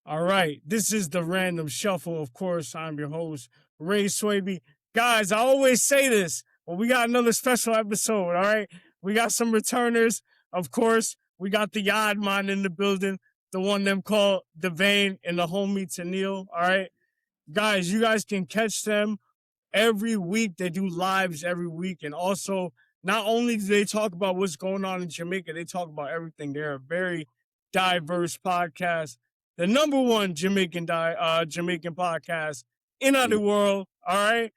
All right, this is the Random Shuffle. Of course, I'm your host, Ray Swaby. Guys, I always say this, but we got another special episode, all right? We got some returners. Of course, we got the YAADMAN in the building, the one them called Devane and the homie Tennille, all right? Guys, you guys can catch them every week. They do lives every week. And also, not only do they talk about what's going on in Jamaica, they talk about everything. They're a very diverse podcast. The number one Jamaican podcast in the world, all right?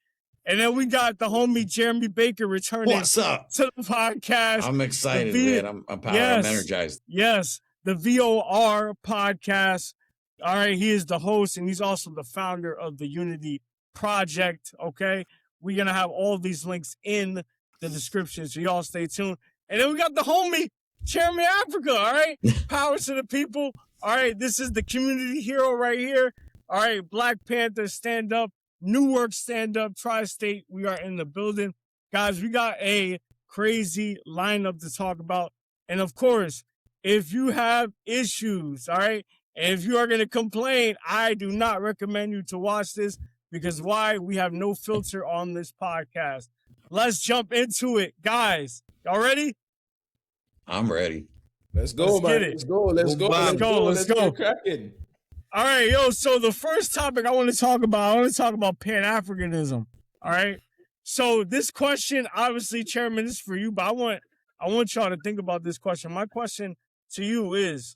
And then we got the homie Jeremy Baker returning What's up? to the podcast. I'm excited, man. I'm powered. Yes, I'm energized. Yes, the VOR podcast. All right, he is the host, and he's also the founder of the Unity Project, okay? We're going to have all these links in the description, so y'all stay tuned. And then we got the homie, Chairman Africa, all right? Power to the people. All right, this is the community hero right here. All right, Black Panther, stand up. Newark, stand up. Tri-State, we are in the building. Guys, we got a crazy lineup to talk about. And of course, if you have issues, all right, and if you are going to complain, I do not recommend you to watch this because why? We have no filter on this podcast. Let's jump into it. Guys, y'all ready? I'm ready. Let's go, man. Let's go. Let's go. Let's go. Cracking. All right, yo. So the first topic I want to talk about Pan-Africanism. All right. So this question, obviously, Chairman, is for you, but I want y'all to think about this question. My question to you is,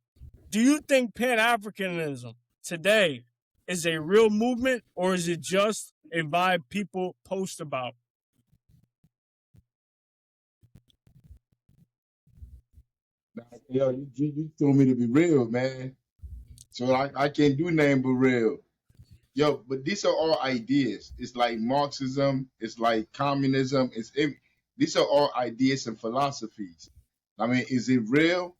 do you think Pan-Africanism today is a real movement or is it just a vibe people post about? Yo, you told me to be real, man. So I can't do nothing but real. Yo, but these are all ideas. It's like Marxism. It's like communism. These are all ideas and philosophies. I mean, is it real?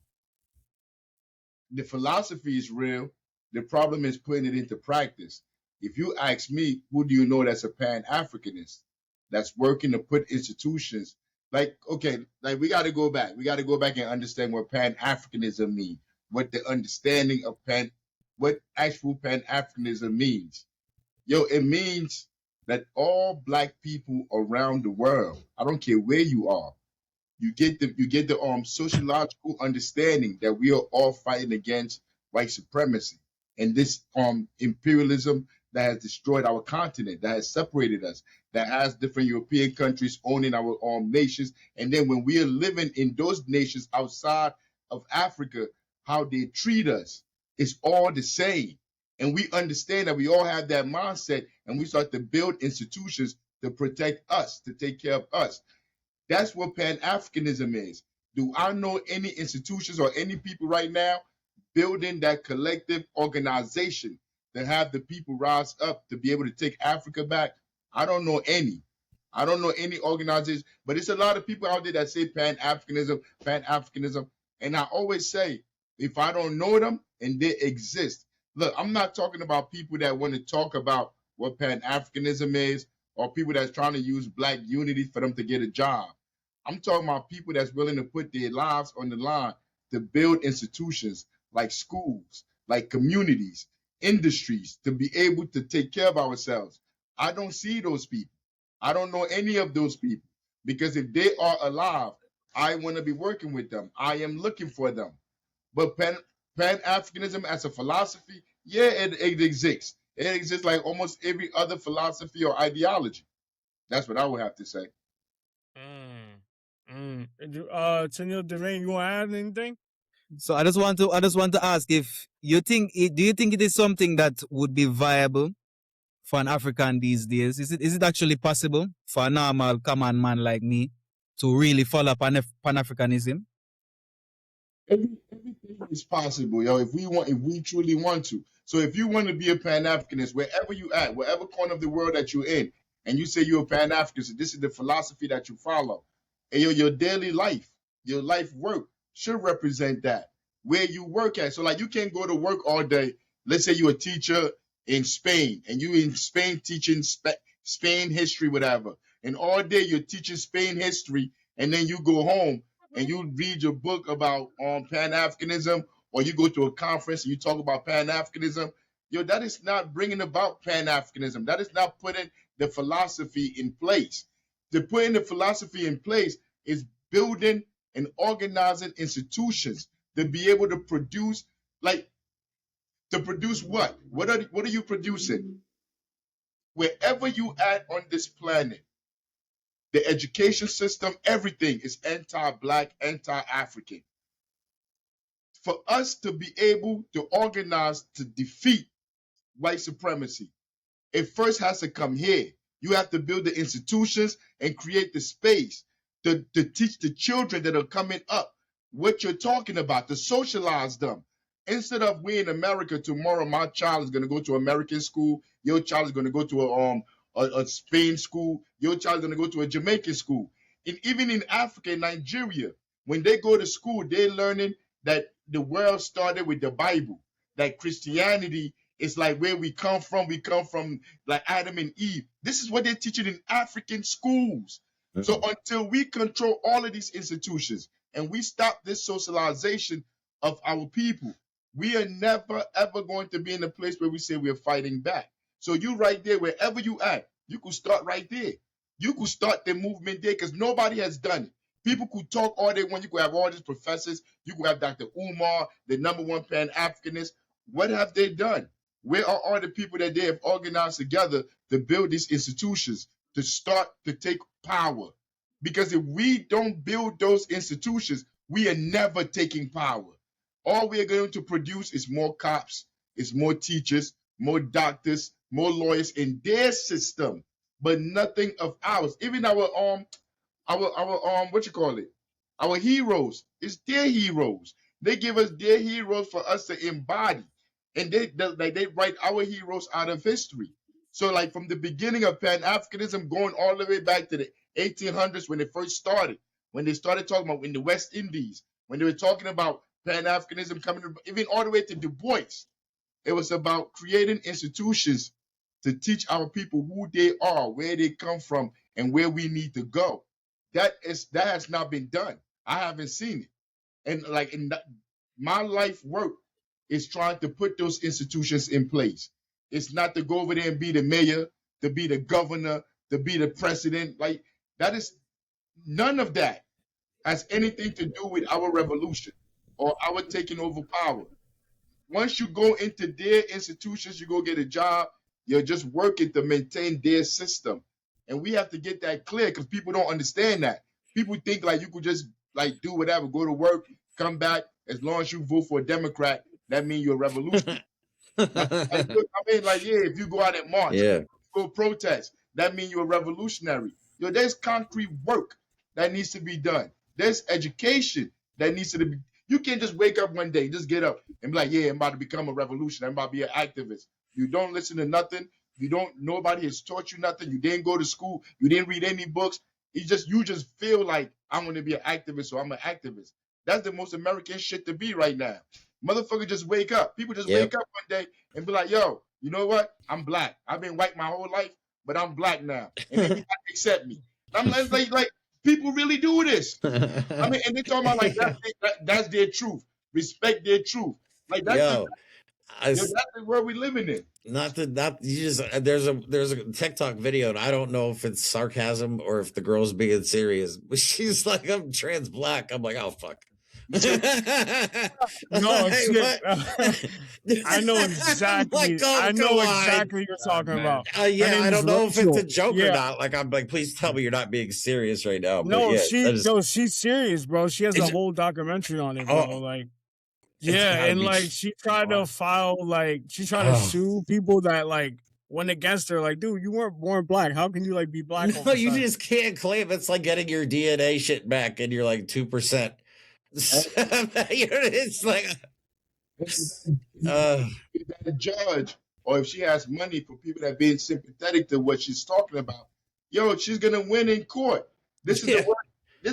The philosophy is real. The problem is putting it into practice. If you ask me, who do you know that's a Pan-Africanist that's working to put institutions like, okay, like we got to go back. We got to go back and understand what Pan-Africanism means, what the understanding of what actual Pan-Africanism means. Yo, it means that all Black people around the world, I don't care where you are, you get the sociological understanding that we are all fighting against white supremacy and this imperialism that has destroyed our continent, that has separated us, that has different European countries owning our nations. And then when we are living in those nations outside of Africa, how they treat us is all the same. And we understand that we all have that mindset and we start to build institutions to protect us, to take care of us. That's what Pan-Africanism is. Do I know any institutions or any people right now building that collective organization that have the people rise up to be able to take Africa back? I don't know any. I don't know any organization, but it's a lot of people out there that say Pan-Africanism, Pan-Africanism. And I always say, if I don't know them and they exist, look, I'm not talking about people that want to talk about what Pan-Africanism is or people that's trying to use Black unity for them to get a job. I'm talking about people that's willing to put their lives on the line to build institutions like schools, like communities, industries, to be able to take care of ourselves. I don't see those people. I don't know any of those people because if they are alive, I want to be working with them. I am looking for them. But Pan-Africanism as a philosophy, yeah, it exists. It exists like almost every other philosophy or ideology. That's what I would have to say. Tennille, Devane, you want to add anything? So I just want to ask if you think do you think it is something that would be viable for an African these days? Is it actually possible for a normal common man like me to really follow Pan-Africanism? Everything is possible, yo. If we truly want to. So if you want to be a Pan-Africanist, wherever you at, whatever corner of the world that you're in, and you say you're a Pan-Africanist, this is the philosophy that you follow, and your daily life, your life work should represent that where you work at. So like you can't go to work all day. Let's say you're a teacher in Spain and you in Spain teaching Spain history, whatever. And all day you're teaching Spain history and then you go home and you read your book about Pan-Africanism or you go to a conference and you talk about Pan-Africanism Yo, that is not bringing about Pan-Africanism. That is not putting the philosophy in place. To putting the philosophy in place is building and organizing institutions to be able to produce, like, to produce what? What are you producing? Wherever you at on this planet, the education system, everything is anti-Black, anti-African. For us to be able to organize to defeat white supremacy, it first has to come here. You have to build the institutions and create the space to teach the children that are coming up what you're talking about, to socialize them. Instead of we in America, tomorrow my child is going to go to American school, your child is going to go to a Spain school, your child is going to go to a Jamaican school. And even in Africa and Nigeria, when they go to school, they're learning that the world started with the Bible, that Christianity is like where we come from. We come from like Adam and Eve. This is what they're teaching in African schools. So until we control all of these institutions and we stop this socialization of our people, we are never, ever going to be in a place where we say we're fighting back. So you right there, wherever you at, you could start right there. You could start the movement there because nobody has done it. People could talk all day when you could have all these professors. You could have Dr. Umar, the #1 Pan-Africanist. What have they done? Where are all the people that they have organized together to build these institutions, to start to take power? Because if we don't build those institutions, we are never taking power. All we are going to produce is more cops, is more teachers, more doctors, more lawyers in their system, but nothing of ours. Even our what you call it? Our heroes, it's their heroes. They give us their heroes for us to embody. And they write our heroes out of history. So like from the beginning of Pan-Africanism going all the way back to the 1800s when it first started, when they started talking about in the West Indies, when they were talking about Pan-Africanism coming, even all the way to Du Bois, it was about creating institutions to teach our people who they are, where they come from, and where we need to go. That has not been done. I haven't seen it. And like my life work is trying to put those institutions in place. It's not to go over there and be the mayor, to be the governor, to be the president. Like that is none of that has anything to do with our revolution or our taking over power. Once you go into their institutions, you go get a job, you're just working to maintain their system. And we have to get that clear because people don't understand that. People think like you could just like do whatever, go to work, come back, as long as you vote for a Democrat, that means you're a revolutionary. I mean, like, yeah, if you go out and march, go protest, that means you're a revolutionary. Yo, there's concrete work that needs to be done. There's education that needs to be. You can't just wake up one day, just get up and be like, yeah, I'm about to become a revolutionary. I'm about to be an activist. You don't listen to nothing. Nobody has taught you nothing. You didn't go to school. You didn't read any books. You just feel like I'm going to be an activist, so I'm an activist. That's the most American shit to be right now. Motherfucker just wake up. People just wake up one day and be like, yo, you know what? I'm Black. I've been white my whole life, but I'm Black now. And then you got to accept me. I'm like, people really do this. I mean, and they talking about like that's their truth. Respect their truth. Like that's the world we living in. There's a TikTok video, and I don't know if it's sarcasm or if the girl's being serious, but she's like, I'm trans Black. I'm like, oh fuck. No, shit. I know exactly. I know exactly what you're talking about. Yeah, I don't know if it's a joke or not. Like, I'm like, please tell me you're not being serious right now. No, she's serious, bro. She has a whole documentary on it, bro. Like, yeah, and like she tried to file, like, she tried to sue people that like went against her. Like, dude, you weren't born Black. How can you like be Black? No, you just can't claim. It's like getting your DNA shit back, and you're like 2%. It's like a judge, or if she has money for people that are being sympathetic to what she's talking about, yo, she's gonna win in court. This is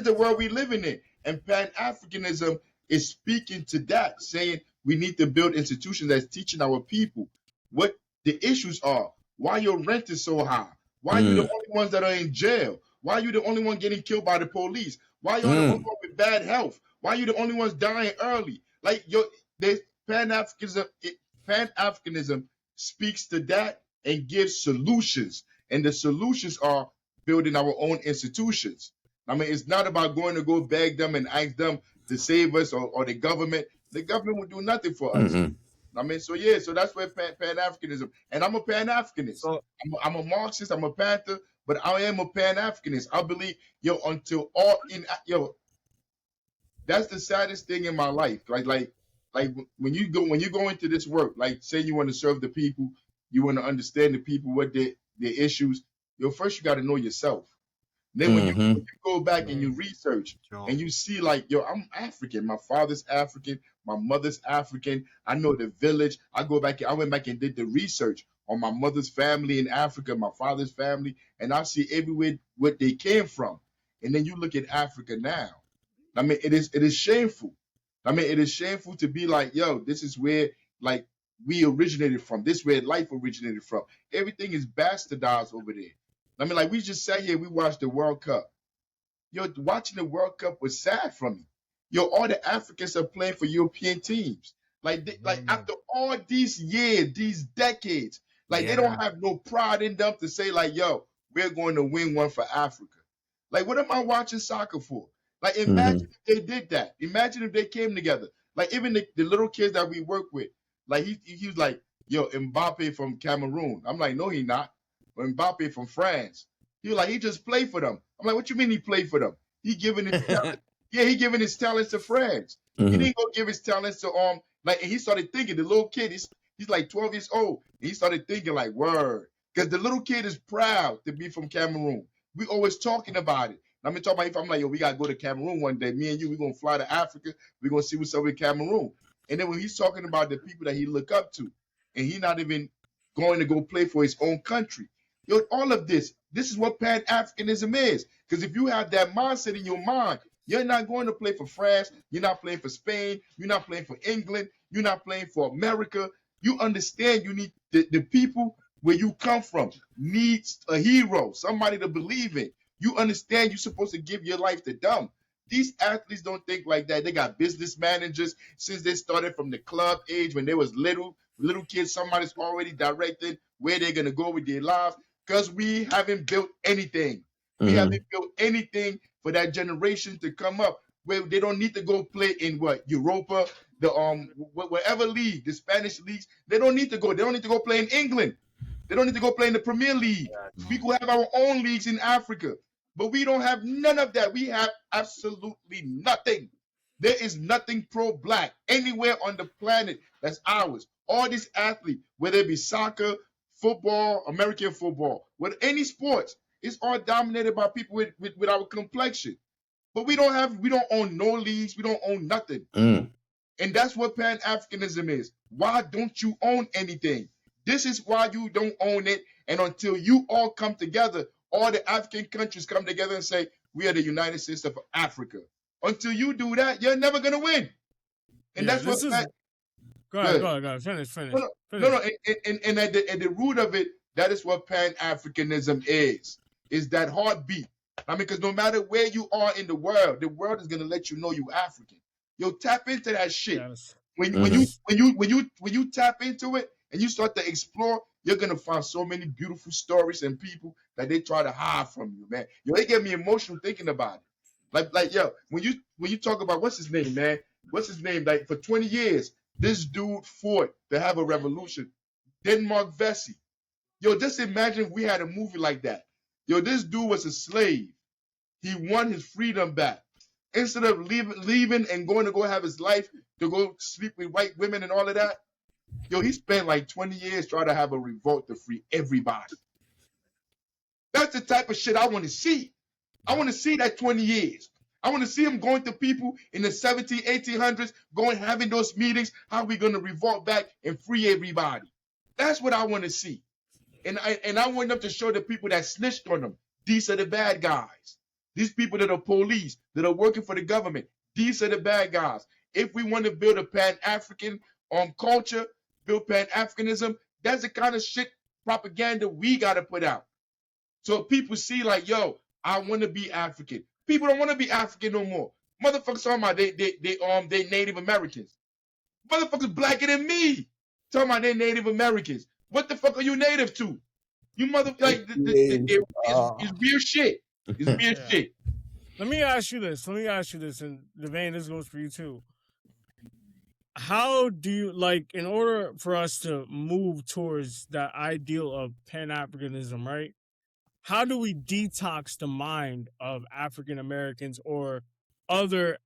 the world we living in, and Pan-Africanism is speaking to that, saying we need to build institutions that's teaching our people what the issues are. Why your rent is so high? Why you the only ones that are in jail? Why you the only one getting killed by the police? Why you the only one with bad health? Why you the only ones dying early? Like there's Pan-Africanism speaks to that and gives solutions. And the solutions are building our own institutions. I mean, it's not about going to go beg them and ask them to save us or the government. The government will do nothing for us. I mean, so yeah, so that's where Pan-Africanism, and I'm a Pan-Africanist. So, I'm a Marxist, I'm a Panther, but I am a Pan-Africanist. I believe, that's the saddest thing in my life. Like when you go into this work, like say you want to serve the people, you want to understand the people, what their issues. First you got to know yourself. Then when you go back and you research and you see like, I'm African. My father's African. My mother's African. I know the village. I went back and did the research on my mother's family in Africa, my father's family, and I see everywhere what they came from. And then you look at Africa now. I mean, it is shameful. I mean, it is shameful to be like, this is where like we originated from. This is where life originated from. Everything is bastardized over there. I mean, like we just sat here, we watched the World Cup. Watching the World Cup was sad for me. All the Africans are playing for European teams. Like after all these years, these decades, like they don't have no pride in them to say like, we're going to win one for Africa. Like, what am I watching soccer for? Like, imagine if they did that. Imagine if they came together. Like, even the little kids that we work with, like he was like, Mbappe from Cameroon. I'm like, no, he not. Or Mbappe from France. He was like, he just played for them. I'm like, what you mean he played for them? He giving his talent. He giving his talents to France. He didn't go give his talents to and he started thinking, the little kid, he's like 12 years old. And he started thinking like, word. Because the little kid is proud to be from Cameroon. We always talking about it. I'm talking about if I'm like, we gotta go to Cameroon one day. Me and you, we're gonna fly to Africa. We're gonna see what's up in Cameroon. And then when he's talking about the people that he look up to, and he not even going to go play for his own country. All of this is what Pan-Africanism is. Because if you have that mindset in your mind, you're not going to play for France. You're not playing for Spain. You're not playing for England. You're not playing for America. You understand you need the people where you come from needs a hero, somebody to believe in. You understand you're supposed to give your life to them. These athletes don't think like that. They got business managers since they started from the club age when they was little kids. Somebody's already directed where they're going to go with their lives because we haven't built anything. We haven't built anything for that generation to come up where they don't need to go play in Europa, the whatever league, the Spanish leagues. They don't need to go. They don't need to go play in England. They don't need to go play in the Premier League. We could have our own leagues in Africa, but we don't have none of that. We have absolutely nothing. There is nothing pro-black anywhere on the planet that's ours. All these athletes, whether it be soccer, football, American football, with any sports, it's all dominated by people with our complexion. But we don't own no leagues. We don't own nothing. And that's what Pan-Africanism is. Why don't you own anything? This is why you don't own it. And until you all come together, all the African countries come together and say, we are the United States of Africa. Until you do that, you're never going to win. And that's what... Go ahead. Finish. No. And at the root of it, that is what Pan-Africanism is that heartbeat. I mean, because no matter where you are in the world is going to let you know you African. Tap into that shit. Yes. When you tap into it and you start to explore, you're gonna find so many beautiful stories and people that they try to hide from you, man. It get me emotional thinking about it. When you talk about what's his name, man? What's his name? Like for 20 years, this dude fought to have a revolution. Denmark Vesey. Just imagine if we had a movie like that. This dude was a slave. He won his freedom back. Instead of leaving and going to go have his life to go sleep with white women and all of that, he spent like 20 years trying to have a revolt to free everybody. That's the type of shit I want to see. I want to see that 20 years. I want to see him going to people in the 1700s, 1800s, having those meetings, how we going to revolt back and free everybody. That's what I want to see. And I want them to show the people that snitched on them, these are the bad guys. These people that are police, that are working for the government, these are the bad guys. If we want to build a Pan-African culture, build Pan-Africanism, that's the kind of shit propaganda we got to put out. So people see like, I want to be African. People don't want to be African no more. Motherfuckers talking about they Native Americans. Motherfuckers blacker than me talking about they Native Americans. What the fuck are you native to? You mother like it's weird shit. It's weird shit. Let me ask you this, and Devane, this goes for you too. How do you, like, in order for us to move towards that ideal of Pan-Africanism, right? How do we detox the mind of African Americans or other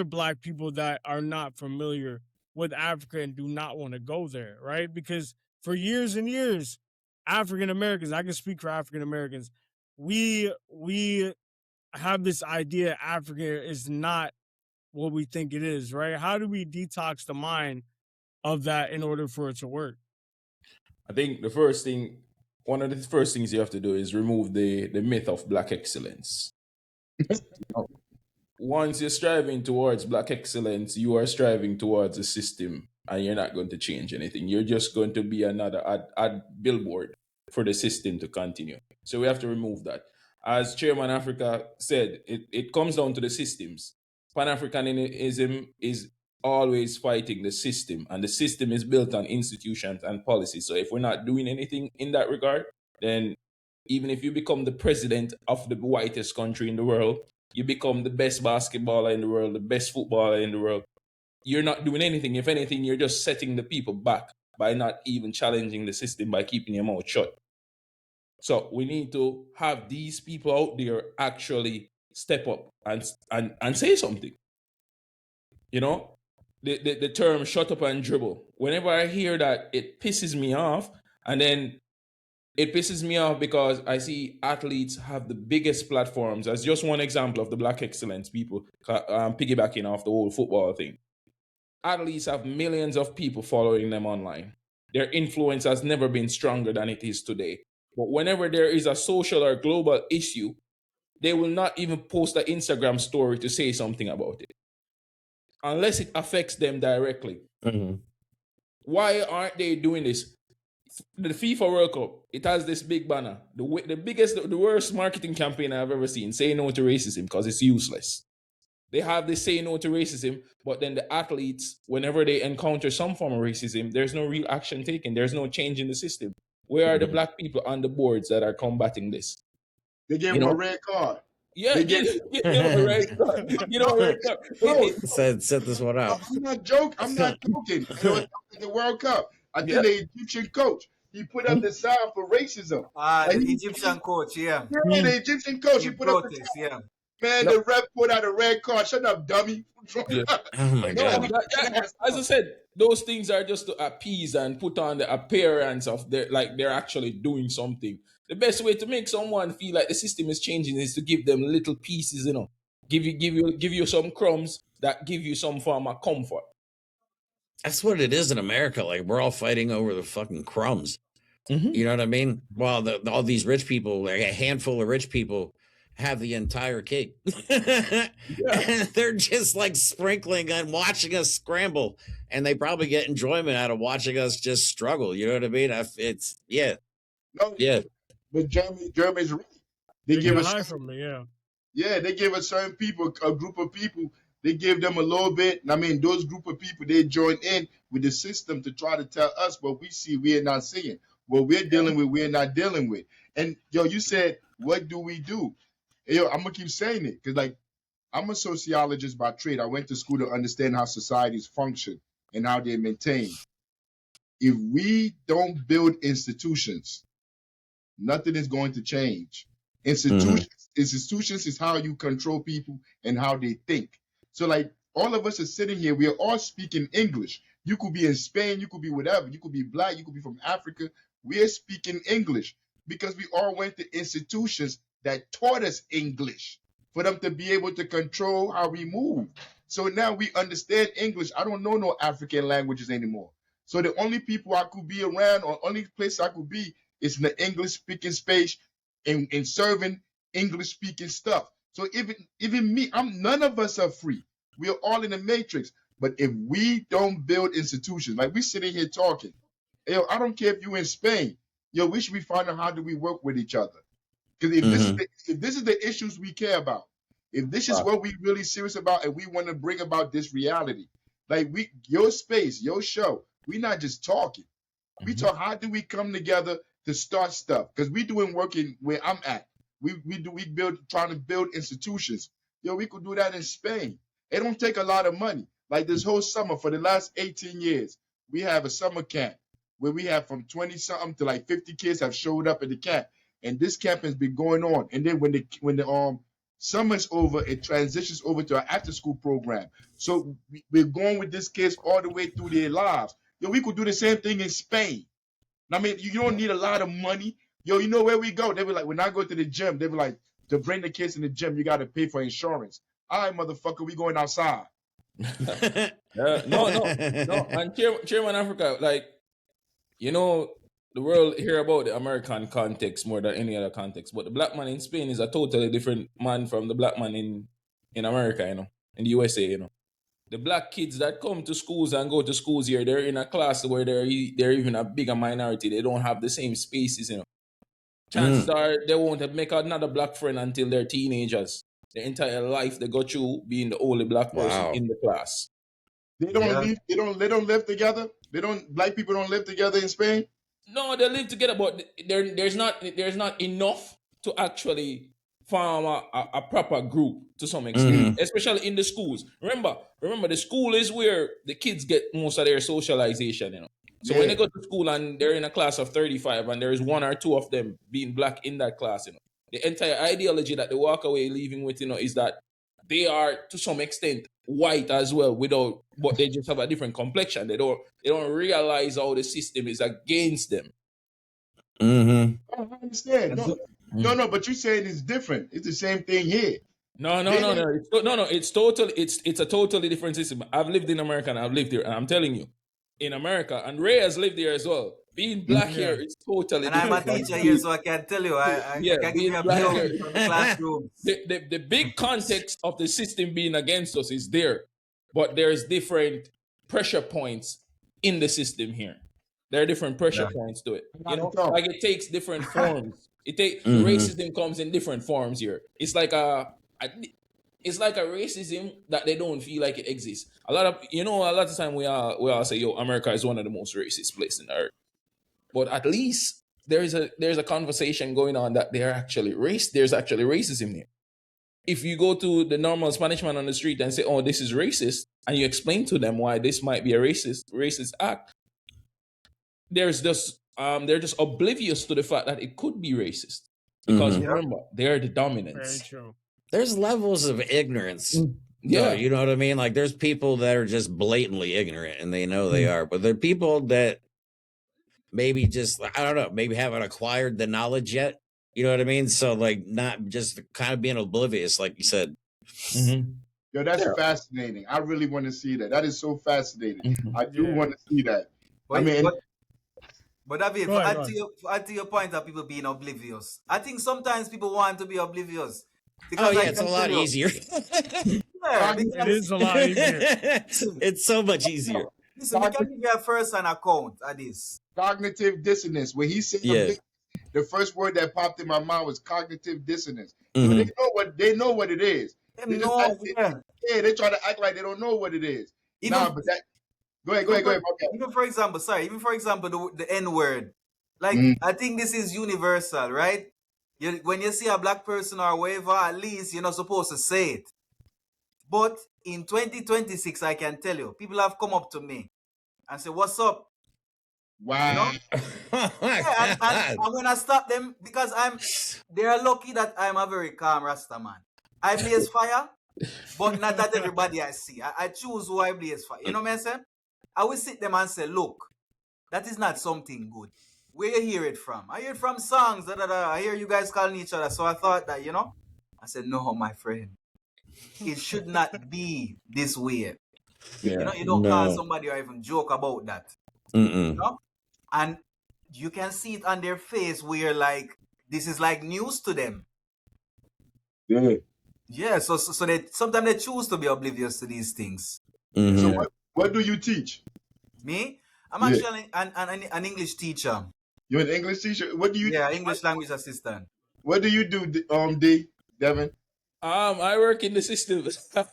Black people that are not familiar with Africa and do not want to go there, right? Because for years and years, African Americans, I can speak for African Americans, we have this idea Africa is not what we think it is, right? How do we detox the mind of that in order for it to work? I think one of the first things you have to do is remove the myth of Black excellence. Once you're striving towards Black excellence, you are striving towards a system, and you're not going to change anything. You're just going to be another ad billboard for the system to continue. So we have to remove that. As Chairman Africa said, it comes down to the systems. Pan-Africanism is always fighting the system, and the system is built on institutions and policies. So if we're not doing anything in that regard, then even if you become the president of the whitest country in the world, you become the best basketballer in the world, the best footballer in the world, you're not doing anything. If anything, you're just setting the people back by not even challenging the system, by keeping your mouth shut. So we need to have these people out there actually step up and say something. You know, the term shut up and dribble. Whenever I hear that, it pisses me off. And then it pisses me off because I see athletes have the biggest platforms. As just one example of the Black excellence people, piggybacking off the whole football thing. Athletes have millions of people following them online. Their influence has never been stronger than it is today. But whenever there is a social or global issue, they will not even post an Instagram story to say something about it, unless it affects them directly. Mm-hmm. Why aren't they doing this? The FIFA World Cup, it has this big banner. The worst marketing campaign I've ever seen, say no to racism, because it's useless. They have this say no to racism, but then the athletes, whenever they encounter some form of racism, there's no real action taken. There's no change in the system. Where are the Black people on the boards that are combating this? They gave him a red card. Yeah, get a red card. A red card. Set this one out. I'm not joking. It was the World Cup. I think the Egyptian coach, he put up the sign for racism. The Egyptian coach, yeah. Yeah, the Egyptian coach, he put up the sign. Yeah. Man, the ref put out a red card. Shut up, dummy. Oh my God. As I said, those things are just to appease and put on the appearance of they're actually doing something. The best way to make someone feel like the system is changing is to give them little pieces, give you some crumbs that give you some form of comfort. That's what it is in America. Like, we're all fighting over the fucking crumbs. Mm-hmm. You know what I mean? Well, all these rich people, like a handful of rich people, have the entire cake. And they're just like sprinkling and watching us scramble, and they probably get enjoyment out of watching us just struggle. You know what I mean? But Jeremy's right. They give us from me, they give a certain people, a group of people, they give them a little bit. I mean, those group of people, they join in with the system to try to tell us what we see we're not seeing. What we're dealing with, we're not dealing with. And you said, what do we do? I'm gonna keep saying it because, like, I'm a sociologist by trade. I went to school to understand how societies function and how they're maintained. If we don't build institutions, nothing is going to change. Institutions is how you control people and how they think. So, like, all of us are sitting here. We are all speaking English. You could be in Spain. You could be whatever. You could be Black. You could be from Africa. We are speaking English because we all went to institutions that taught us English for them to be able to control how we move. So now we understand English. I don't know no African languages anymore. So the only people I could be around, or only place I could be, is in the English-speaking space and serving English-speaking stuff. So even me, none of us are free. We are all in the matrix. But if we don't build institutions, like we sitting here talking, I don't care if you're in Spain, we should be finding how do we work with each other. Because if this is the issues we care about, if this is what we really serious about, and we want to bring about this reality, like your space, your show, we're not just talking. We talk, how do we come together to start stuff? Because we doing work in where I'm at. We trying to build institutions. Yo, we could do that in Spain. It don't take a lot of money. Like this whole summer for the last 18 years, we have a summer camp where we have from 20 something to like 50 kids have showed up at the camp. And this camp has been going on. And then when the summer's over, it transitions over to our after school program. So we're going with these kids all the way through their lives. Yo, we could do the same thing in Spain. I mean, you don't need a lot of money. Yo, you know where we go? They were like, when I go to the gym, they were like, to bring the kids in the gym, you got to pay for insurance. All right, motherfucker, we going outside. No. And Chairman Africa, like, you know, the world hear about the American context more than any other context. But the black man in Spain is a totally different man from the black man in America, you know, in the USA, you know. The black kids that come to schools and go to schools here, they're in a class where they're even a bigger minority. They don't have the same spaces, you know. Chances are they won't make another black friend until they're teenagers. Their entire life they go through being the only black person in the class. They don't live together. Black people don't live together in Spain. No, they live together, but there's not enough to actually form a proper group to some extent, especially in the schools. Remember, the school is where the kids get most of their socialization, you know. So when they go to school and they're in a class of 35 and there's one or two of them being black in that class, you know, the entire ideology that they walk away leaving with, you know, is that they are to some extent white as well, but they just have a different complexion. They don't realize how the system is against them. I understand. No, but you're saying it's different. It's the same thing here. No. It's a totally different system. I've lived in America and I've lived here, and I'm telling you, in America, and Ray has lived here as well. Being black here is totally different. And I'm a teacher here, so I can tell you, I can give you a view from the classroom. The big context of the system being against us is there, but there's different pressure points in the system here. There are different pressure points to it. You know, like it takes different forms. Racism comes in different forms here. It's like a racism that they don't feel like it exists. A lot of time we all say, yo, America is one of the most racist places in the earth. But at least there's a conversation going on that there's actually racism here. If you go to the normal Spanish man on the street and say, oh, this is racist, and you explain to them why this might be a racist act, they're just oblivious to the fact that it could be racist. Because remember, they're the dominants. Very true. There's levels of ignorance. Yeah. You know what I mean? Like there's people that are just blatantly ignorant and they know they are, but there are people that maybe just, I don't know, maybe haven't acquired the knowledge yet. You know what I mean? So like not just kind of being oblivious, like you said. Yo, that's fascinating. I really want to see that. That is so fascinating. I do want to see that. But David, add to your point of people being oblivious. I think sometimes people want to be oblivious. Because it's a lot easier. It is a lot easier. It's so much easier. Listen, we can give you a first-hand account at this. Cognitive dissonance. When he said the first word that popped in my mind was cognitive dissonance. They know what it is. They try to act like they don't know what it is. Go ahead. Even for example, the N-word. Like, I think this is universal, right? When you see a black person or whatever, at least you're not supposed to say it. But in 2026, I can tell you, people have come up to me and say, what's up? Wow. You know? I'm going to stop them because they're lucky that I'm a very calm Rasta man. I blaze fire, but not that everybody I see. I choose who I blaze fire. You know what I'm saying? I will sit them and say, look, that is not something good. Where you hear it from? I hear it from songs. I hear you guys calling each other. So I thought that, I said, no, my friend. It should not be this way. Yeah. You don't call somebody or even joke about that. You know? And you can see it on their face where like this is like news to them. Yeah, so they sometimes they choose to be oblivious to these things. So what do you teach? Me? I'm actually an English teacher. You're an English teacher? What do you English language assistant. What do you do, Devin? I work in the system. No.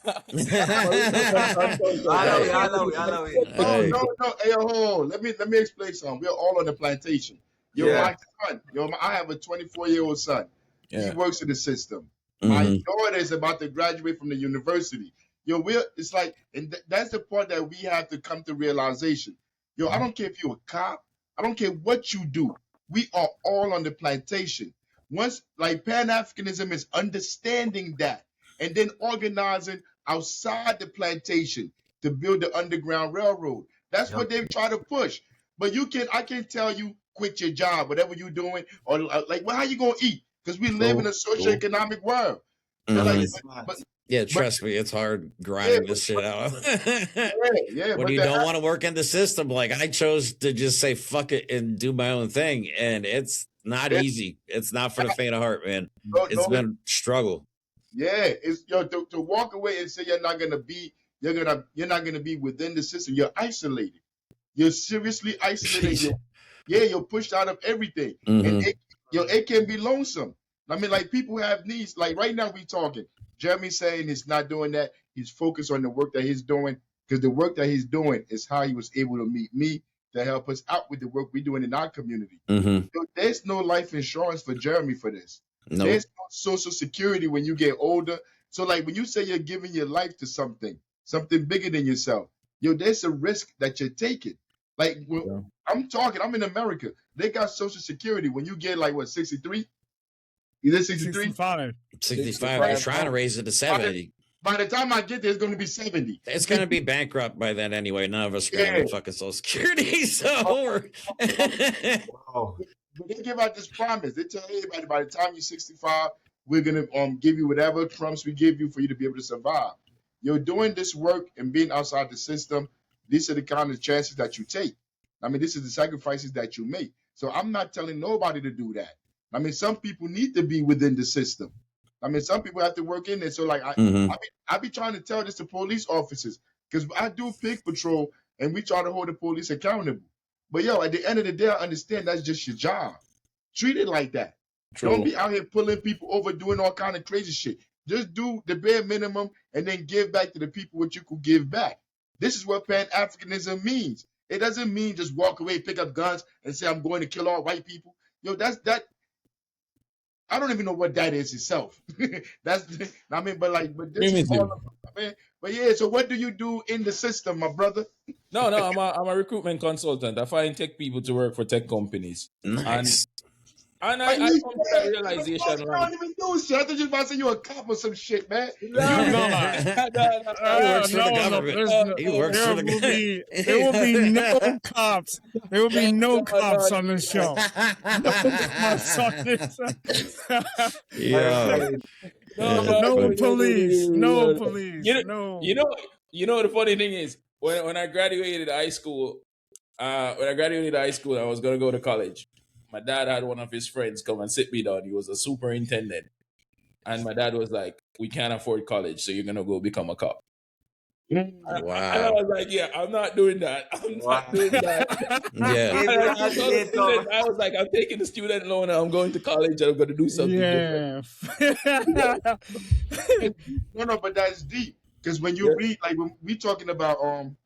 Hey, hold on. Let me explain something. We're all on the plantation. My son. I have a 24-year-old son. He Yeah. works in the system. My daughter is about to graduate from the university. It's like, and that's the part that we have to come to realization. I don't care if you're a cop. I don't care what you do. We are all on the plantation. Once, like, Pan-Africanism is understanding that and then organizing outside the plantation to build the Underground Railroad. That's what they try to push. But I can't tell you quit your job, whatever you're doing, or like, well, how you gonna eat? Because we live in a socioeconomic world. Trust me, it's hard grinding this shit out. When you don't want to work in the system, like I chose to just say fuck it and do my own thing, and it's not easy. It's not for the faint of heart, man. It's been struggle. Yeah, it's to walk away and say you're not gonna be within the system. You're isolated. You're seriously isolated. You're pushed out of everything. And it can be lonesome. I mean, like, people have needs. Like right now we talking. Jeremy saying he's not doing that. He's focused on the work that he's doing, because the work that he's doing is how he was able to meet me to help us out with the work we're doing in our community. There's no life insurance for Jeremy for this. Nope. There's no social security when you get older. So, like, when you say you're giving your life to something bigger than yourself, there's a risk that you're taking. Like, I'm in America. They got social security when you get, like, what, 63? Is it 63? 65. They're trying to raise it to 70. By the time I get there, it's going to be 70. It's going to be bankrupt by then anyway. None of us are going to have fucking Social Security. So, But they give out this promise. They tell everybody by the time you're 65, we're going to give you whatever crumbs we give you for you to be able to survive. You're doing this work and being outside the system. These are the kind of chances that you take. I mean, this is the sacrifices that you make. So I'm not telling nobody to do that. I mean, some people need to be within the system. I mean, some people have to work in there. So, like, I be trying to tell this to police officers, because I do pig patrol and we try to hold the police accountable. But at the end of the day, I understand that's just your job. Treat it like that. True. Don't be out here pulling people over, doing all kind of crazy shit. Just do the bare minimum and then give back to the people what you could give back. This is what Pan-Africanism means. It doesn't mean just walk away, pick up guns, and say, I'm going to kill all white people. That. I don't even know what that is itself. But this is all of it, man. But yeah, so what do you do in the system, my brother? No, I'm a recruitment consultant. I find tech people to work for tech companies. Nice. And I come to that realization. I don't even do shit. I thought you were about to say you a cop or some shit, man. He works for the government. He works for the government. There will be no cops. There will be no cops on this show. No cops on this. Yeah. No police. No police. You know the funny thing is, when I graduated high school, I was gonna go to college. My dad had one of his friends come and sit me down. He was a superintendent. And my dad was like, we can't afford college, so you're going to go become a cop. Wow. And I was like, I'm not doing that. I'm not doing that. I was like, I'm taking the student loan and I'm going to college and I'm going to do something different. No, but that's deep. Because when you read, like, when we talking about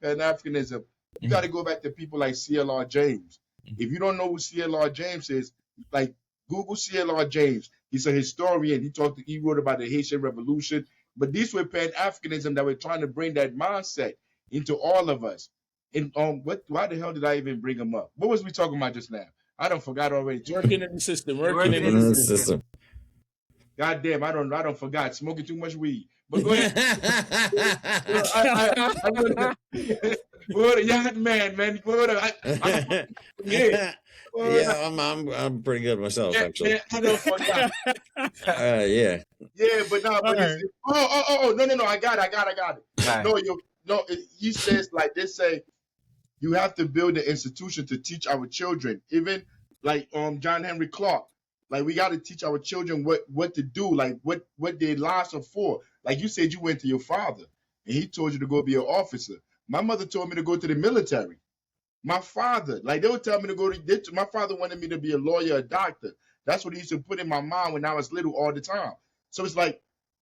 Pan-Africanism, you got to go back to people like C.L.R. James. If you don't know who C.L.R. James is, like, Google C.L.R. James. He's a historian. He wrote about the Haitian Revolution. But these were Pan-Africanism that were trying to bring that mindset into all of us. And why the hell did I even bring him up? What was we talking about just now? I don't forgot already. Working in the system. Working in the system. God damn, I don't forgot. Smoking too much weed. But go ahead. What a YAADMAN, man. I'm pretty good myself, actually. Man, I don't forgot. Yeah. Yeah, but no. No. I got it. Right. He says, like, they say, you have to build an institution to teach our children. Even like John Henry Clark. Like, we got to teach our children what to do, like what their lives are for. Like you said, you went to your father and he told you to go be an officer. My mother told me to go to the military. My father, like, they would tell me to go to, my father wanted me to be a lawyer, a doctor. That's what he used to put in my mind when I was little all the time. So it's like,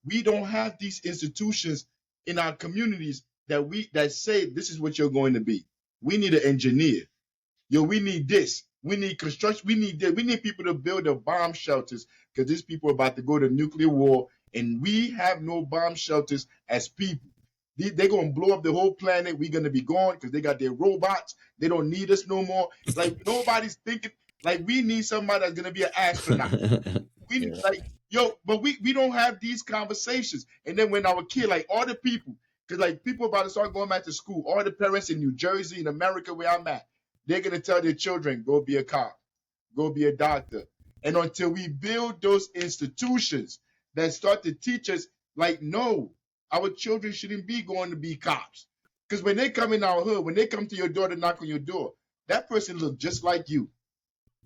We don't have these institutions in our communities that say this is what you're going to be. We need an engineer. Yo, we need this. We need construction. We need that. We need people to build the bomb shelters because these people are about to go to nuclear war, and we have no bomb shelters as people. They're going to blow up the whole planet. We're going to be gone because they got their robots. They don't need us no more. Like, nobody's thinking, like, we need somebody that's going to be an astronaut. We need, like, yo, but we don't have these conversations. And then when our kid, like, all the people, because, like, people about to start going back to school, all the parents in New Jersey, in America, where I'm at, they're going to tell their children, go be a cop, go be a doctor. And until we build those institutions that start to teach us, like, no, our children shouldn't be going to be cops. Because when they come in our hood, when they come to your door to knock on your door, that person look just like you.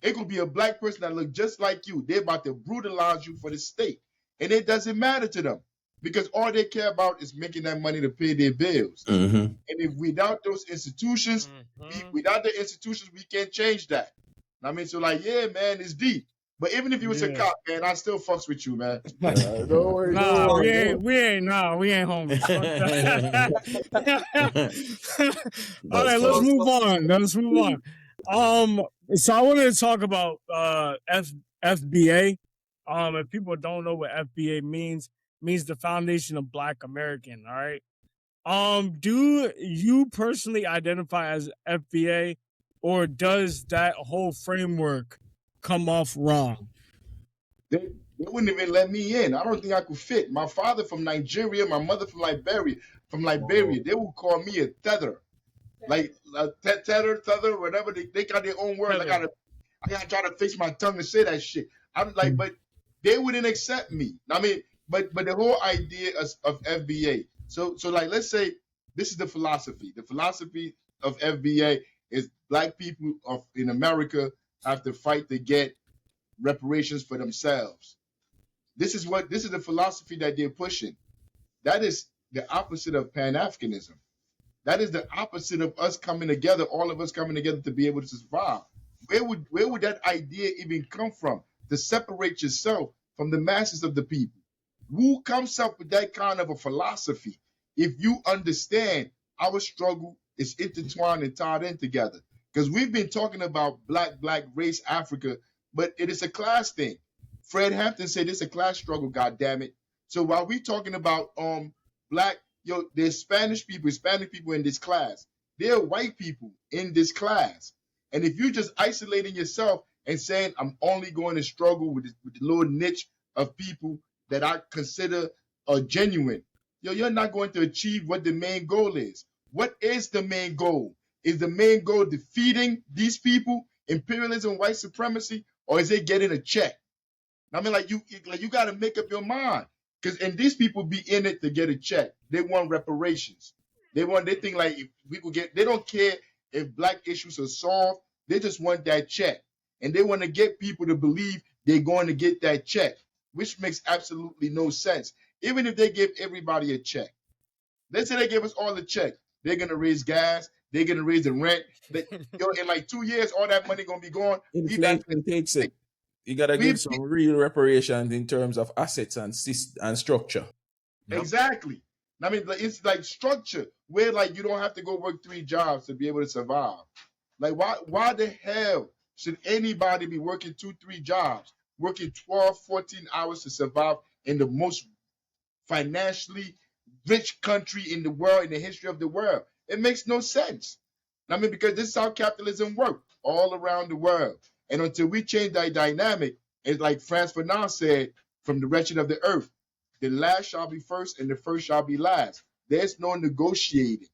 It could be a black person that look just like you. They're about to brutalize you for the state. And it doesn't matter to them because all they care about is making that money to pay their bills. Mm-hmm. And if without those institutions, without the institutions, we can't change that. I mean, so like, yeah, man, it's deep. But even if you was a cop, man, I still fucks with you, man. Don't worry. We ain't homies. All right, let's move on. So I wanted to talk about FBA. If people don't know what FBA means the Foundation of Black American. All right. Do you personally identify as FBA, or does that whole framework come off wrong? They wouldn't even let me in. I don't think I could fit. My father from Nigeria, my mother from Liberia. They would call me a tether. Like tether, whatever. They got their own word. I gotta try to fix my tongue to say that shit. I'm like, but they wouldn't accept me. I mean, but the whole idea of FBA. So like, let's say this is the philosophy. The philosophy of FBA is black people in America have to fight to get reparations for themselves. This is the philosophy that they're pushing. That is the opposite of Pan-Africanism. That is the opposite of us coming together, all of us coming together to be able to survive. Where would that idea even come from? To separate yourself from the masses of the people. Who comes up with that kind of a philosophy? If you understand our struggle is intertwined and tied in together. Because we've been talking about black race, Africa, but it is a class thing. Fred Hampton said it's a class struggle, goddammit. So while we talking about there's Hispanic people in this class. There are white people in this class. And if you're just isolating yourself and saying, I'm only going to struggle with the little niche of people that I consider genuine, you're not going to achieve what the main goal is. What is the main goal? Is the main goal defeating these people, imperialism, white supremacy, or is it getting a check? I mean, you got to make up your mind. And these people be in it to get a check. They want reparations. They think like if we could they don't care if black issues are solved. They just want that check. And they want to get people to believe they're going to get that check, which makes absolutely no sense. Even if they give everybody a check. Let's say they give us all a check. They're going to raise gas. They're going to raise the rent. In like 2 years, all that money going to be gone. Inflation takes it. You got to give some real reparations in terms of assets and structure. Exactly. I mean, it's like structure where like you don't have to go work 3 jobs to be able to survive. Like why the hell should anybody be working 2-3 jobs, working 12, 14 hours to survive in the most financially rich country in the world, in the history of the world? It makes no sense. I mean, because this is how capitalism works all around the world. And until we change that dynamic, it's like Frantz Fanon said, from the wretched of the earth, the last shall be first and the first shall be last. There's no negotiating.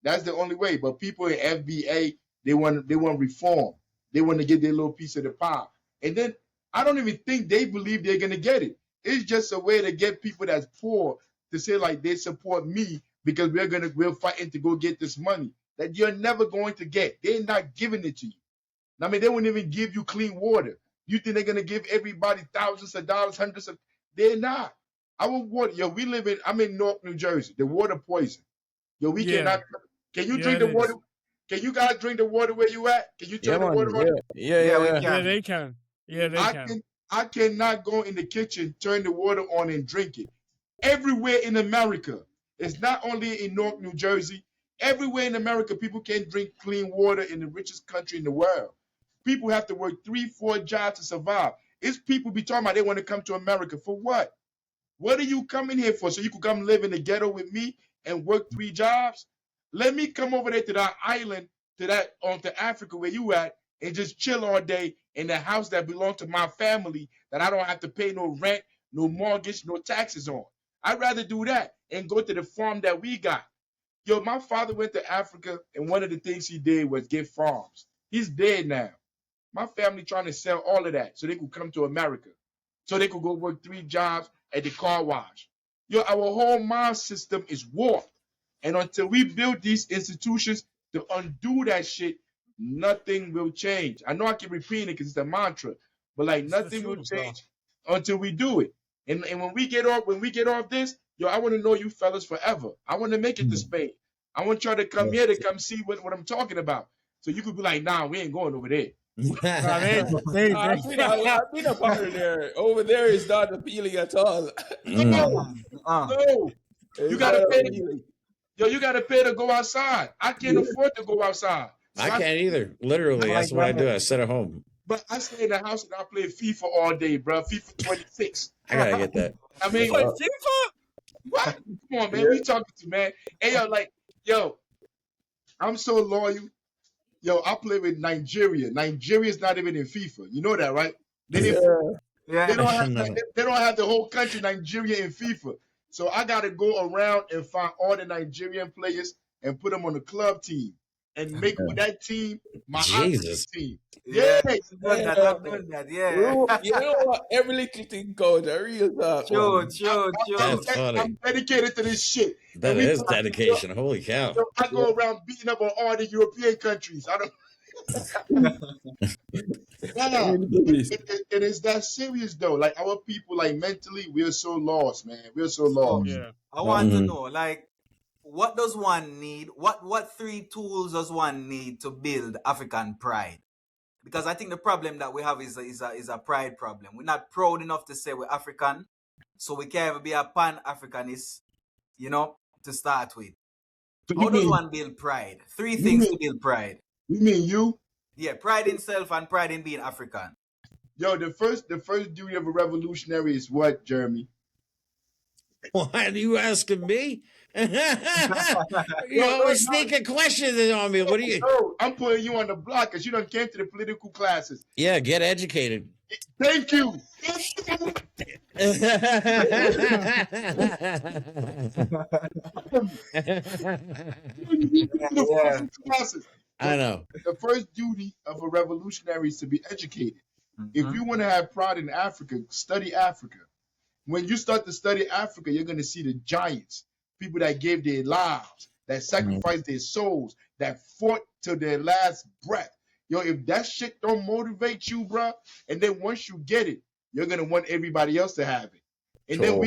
That's the only way. But people in FBA, they want reform. They want to get their little piece of the pie. And then I don't even think they believe they're going to get it. It's just a way to get people that's poor to say like they support me because we're fighting to go get this money that you're never going to get. They're not giving it to you. I mean, they won't even give you clean water. You think they're going to give everybody thousands of dollars, hundreds of... They're not. Our water, I'm in Newark, New Jersey. The water poison. We cannot... Can you drink the water? Can you guys drink the water where you at? Can you turn the water on? Yeah, they can. Yeah, they can. I cannot go in the kitchen, turn the water on and drink it. everywhere in America. It's not only in Newark, New Jersey. Everywhere in America, people can't drink clean water in the richest country in the world. People have to work 3-4 jobs to survive. It's people be talking about they want to come to America for what? What are you coming here for? So you can come live in the ghetto with me and work 3 jobs? Let me come over there to that island, to Africa where you at, and just chill all day in the house that belongs to my family that I don't have to pay no rent, no mortgage, no taxes on. I'd rather do that and go to the farm that we got. Yo, my father went to Africa, and one of the things he did was get farms. He's dead now. My family trying to sell all of that so they could come to America, so they could go work 3 jobs at the car wash. Yo, our whole mind system is warped. And until we build these institutions to undo that shit, nothing will change. I know I keep repeating it because it's a mantra, but like nothing will change until we do it. And when we get off this, yo, I want to know you fellas forever. I want to make it to Spain. I want y'all to come here to come see what I'm talking about. So you could be like, nah, we ain't going over there. I've been up over there. Over there is not appealing at all. No. You gotta pay. Yo, you gotta pay to go outside. I can't afford to go outside. So I can't either. Literally, that's what I do. I sit at home. But I stay in the house and I play FIFA all day, bro. FIFA 26. I gotta get that. I mean, FIFA? What? Come on, man. We talking to, man. Hey, yo, I'm so loyal. Yo, I play with Nigeria. Nigeria's not even in FIFA. You know that, right? They don't have the whole country Nigeria in FIFA. So I got to go around and find all the Nigerian players and put them on the club team and make that team my team. Yeah, I've done that. Yeah. You know what? Every little thing goes. A real talk. Sure. That's funny. I'm dedicated to this shit. That is dedication. Holy cow. So I go around beating up on all the European countries. I don't. It is that serious though. Like our people, like mentally, we're so lost, man. We're so lost. Yeah. I want to know, like, what does one need? What 3 tools does one need to build African pride? Because I think the problem that we have is a pride problem. We're not proud enough to say we're African, so we can't even be a Pan-Africanist, to start with. So how does one build pride? 3 things to build pride. You mean you? Yeah, pride in self and pride in being African. Yo, the first duty of a revolutionary is what, Jeremy? Why are you asking me? You always sneaking questions on me. What are you? No, I'm putting you on the block because you done came to the political classes. Yeah, get educated. Thank you. I know. The first duty of a revolutionary is to be educated. If you want to have pride in Africa, study Africa. When you start to study Africa, you're going to see the giants, people that gave their lives, that sacrificed their souls, that fought to their last breath. Yo, if that shit don't motivate you, bro, and then once you get it, you're going to want everybody else to have it. And then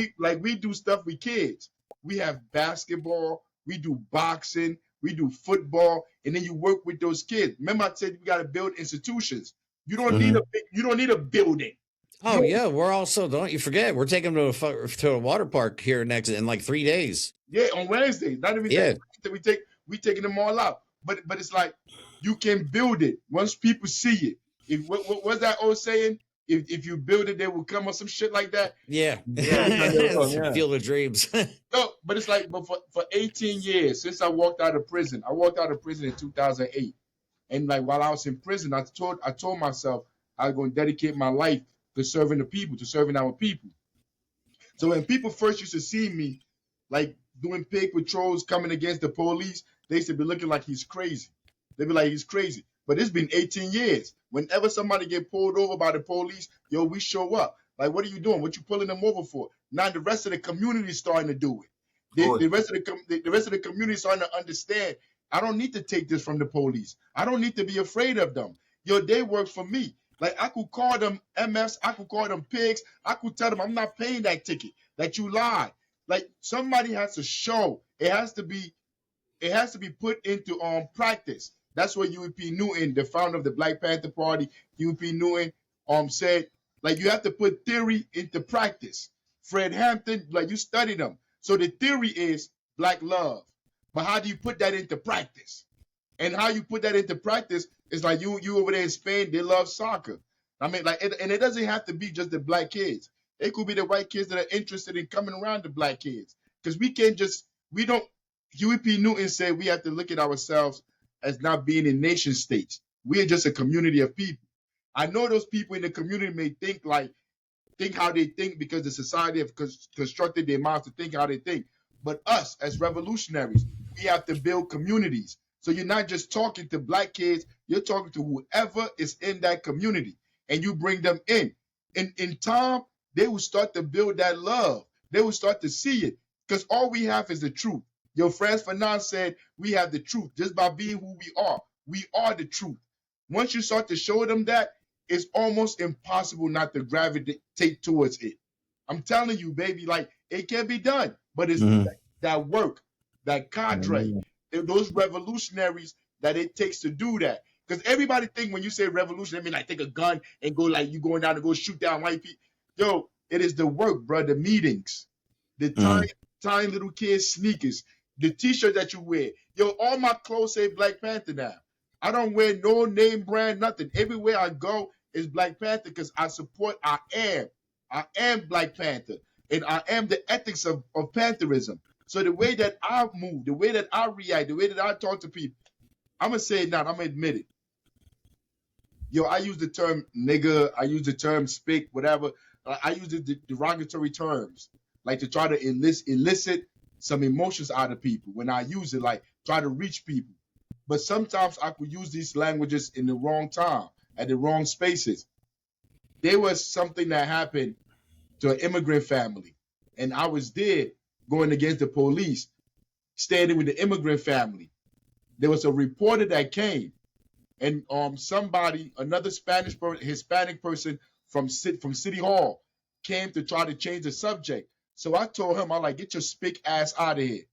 we do stuff with kids. We have basketball, we do boxing, we do football, and then you work with those kids. Remember I said we got to build institutions. You don't need a building. Oh yeah, we're also, don't you forget, we're taking them to a water park here next in like 3 days. Yeah, on Wednesday. Not even that we taking them all out. But it's like you can build it once people see it. What's that old saying? If you build it, they will come or some shit like that. Yeah. Field of dreams. No, but it's like, but for 18 years since I walked out of prison in 2008, and like while I was in prison, I told myself I was going to dedicate my life to serving the people, to serving our people. So when people first used to see me, like doing pig patrols, coming against the police, they used to be looking like he's crazy. They'd be like, he's crazy. But it's been 18 years. Whenever somebody get pulled over by the police, yo, we show up. Like, what are you doing? What you pulling them over for? Now the rest of the community is starting to do it. The rest of the community is starting to understand. I don't need to take this from the police. I don't need to be afraid of them. Yo, they work for me. Like, I could call them MS, I could call them pigs, I could tell them I'm not paying that ticket, that you lied. Like, somebody has to show. It has to be put into practice. That's what UP Newton, the founder of the Black Panther Party, UP Newton said, like, you have to put theory into practice. Fred Hampton, like you study them. So the theory is black love. But how do you put that into practice? And how you put that into practice is like you over there in Spain, they love soccer. I mean, like, and it doesn't have to be just the black kids. It could be the white kids that are interested in coming around the black kids. Because Huey P. Newton said we have to look at ourselves as not being in nation states. We are just a community of people. I know those people in the community may think how they think because the society have constructed their minds to think how they think. But us as revolutionaries, we have to build communities. So you're not just talking to black kids, you're talking to whoever is in that community, and you bring them in. In time, they will start to build that love. They will start to see it because all we have is the truth. Your Frantz Fanon said we have the truth just by being who we are. We are the truth. Once you start to show them that, it's almost impossible not to gravitate towards it. I'm telling you, baby, like it can be done, but it's that work, that cadre, those revolutionaries that it takes to do that. Because everybody think when you say revolution, I mean like take a gun and go like you going down to go shoot down white people. Yo, it is the work, bro. The meetings, the tiny little kids sneakers, the T-shirt that you wear. Yo, all my clothes say Black Panther now. I don't wear no name brand, nothing. Everywhere I go is Black Panther because I support. I am Black Panther, and I am the ethics of Pantherism. So the way that I move, the way that I react, the way that I talk to people, I'm gonna say it now. I'm gonna admit it. Yo, I use the term nigga. I use the term spick, whatever. I use the derogatory terms, like to try to elicit some emotions out of people. When I use it, like try to reach people. But sometimes I could use these languages in the wrong time, at the wrong spaces. There was something that happened to an immigrant family, and I was there going against the police, standing with the immigrant family. There was a reporter that came, and another Hispanic person from City Hall came to try to change the subject. So I told him, I'm like, get your spick ass out of here.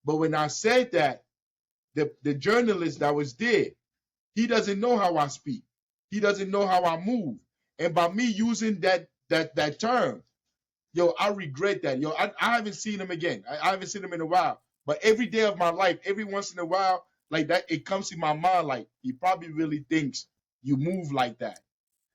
But when I said that, the journalist that was there, he doesn't know how I speak. He doesn't know how I move. And by me using that term, yo, I regret that. Yo, I haven't seen him again. I haven't seen him in a while. But every day of my life, every once in a while, like that, it comes to my mind like he probably really thinks you move like that.